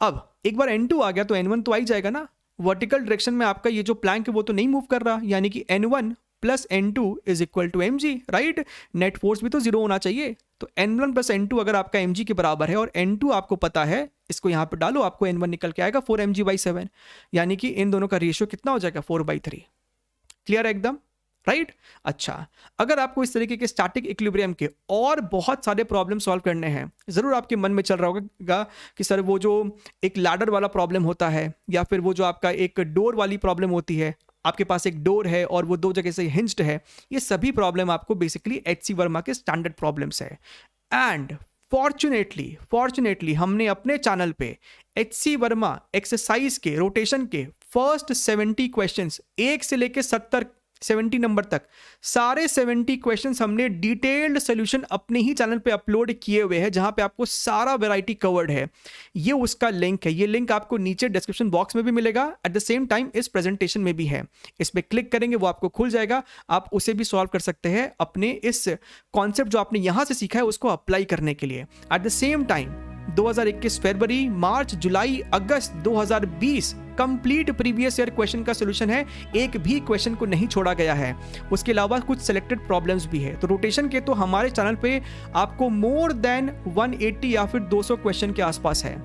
अब एक बार n2 आ गया तो n1 तो आ ही जाएगा ना। वर्टिकल डायरेक्शन में आपका ये जो प्लैंक है वो तो नहीं मूव कर रहा, यानी कि n1 plus n2 is equal to mg right. Net force भी तो 0 होना चाहिए। तो n1 प्लस n2 अगर आपका mg के बराबर है और n2 आपको पता है, इसको यहां पे डालो, आपको n1 निकल के आएगा 4mg/7, यानी कि इन दोनों का रेशियो कितना हो जाएगा 4/3। क्लियर है एकदम राइट। अच्छा, अगर आपको इस तरीके के स्टैटिक इक्विलिब्रियम के और बहुत सारे प्रॉब्लम सॉल्व करने हैं, जरूर आपके मन में चल रहा होगा कि सर वो जो एक लैडर वाला प्रॉब्लम होता है या फिर वो जो आपका एक डोर वाली प्रॉब्लम होती है, आपके पास एक डोर है और वो 2 जगह से हिंज्ड है, ये सभी प्रॉब्लम आपको बेसिकली HC वर्मा के स्टैंडर्ड प्रॉब्लम्स है। एंड फॉर्चुनेटली हमने अपने चैनल पे HC वर्मा एक्सरसाइज के रोटेशन के फर्स्ट 70 क्वेश्चंस 1 से लेके 70 नंबर तक सारे 70 क्वेश्चंस हमने डिटेल्ड सॉल्यूशन अपने ही चैनल पे अपलोड किए हुए हैं, जहां पे आपको सारा वैरायटी कवर्ड है। ये उसका लिंक है, ये लिंक आपको नीचे डिस्क्रिप्शन बॉक्स में भी मिलेगा, एट द सेम टाइम इस प्रेजेंटेशन में भी है। इस पे क्लिक करेंगे वो आपको खुल जाएगा, आप उसे भी सॉल्व कर सकते हैं अपने इस कॉन्सेप्ट जो आपने यहां से सीखा है उसको अप्लाई करने के लिए। At the same time 2021 February, March, July, August 2020 complete previous year question का सॉल्यूशन है, एक भी क्वेश्चन को नहीं छोड़ा गया है। उसके अलावा कुछ सिलेक्टेड प्रॉब्लम्स भी है। तो रोटेशन के तो हमारे चैनल पे आपको मोर देन 180 या फिर 200 क्वेश्चन के आसपास है।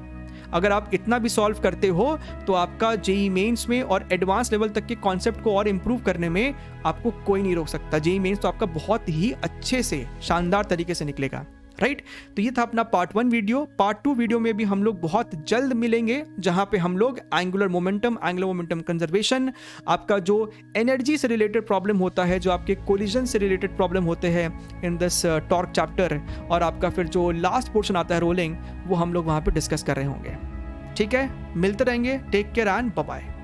अगर आप इतना भी सॉल्व करते हो तो आपका जेईई मेंस में और एडवांस लेवल तक के कॉन्सेप्ट को और इंप्रूव करने में आपको कोई नहीं रोक सकता। जेईई मेंस तो आपका बहुत ही अच्छे से शानदार तरीके से निकलेगा राइट। तो ये था अपना पार्ट 1 वीडियो। पार्ट 2 वीडियो में भी हम लोग बहुत जल्द मिलेंगे, जहां पे हम लोग एंगुलर मोमेंटम कंजर्वेशन, आपका जो एनर्जी से रिलेटेड प्रॉब्लम होता है, जो आपके कोलिजन से रिलेटेड प्रॉब्लम होते हैं इन दिस टॉर्क चैप्टर, और आपका फिर जो लास्ट पोर्शन आता है रोलिंग, वो हम लोग वहां पे डिस्कस कर रहे होंगे। ठीक है, मिलते रहेंगे। Take care and bye bye.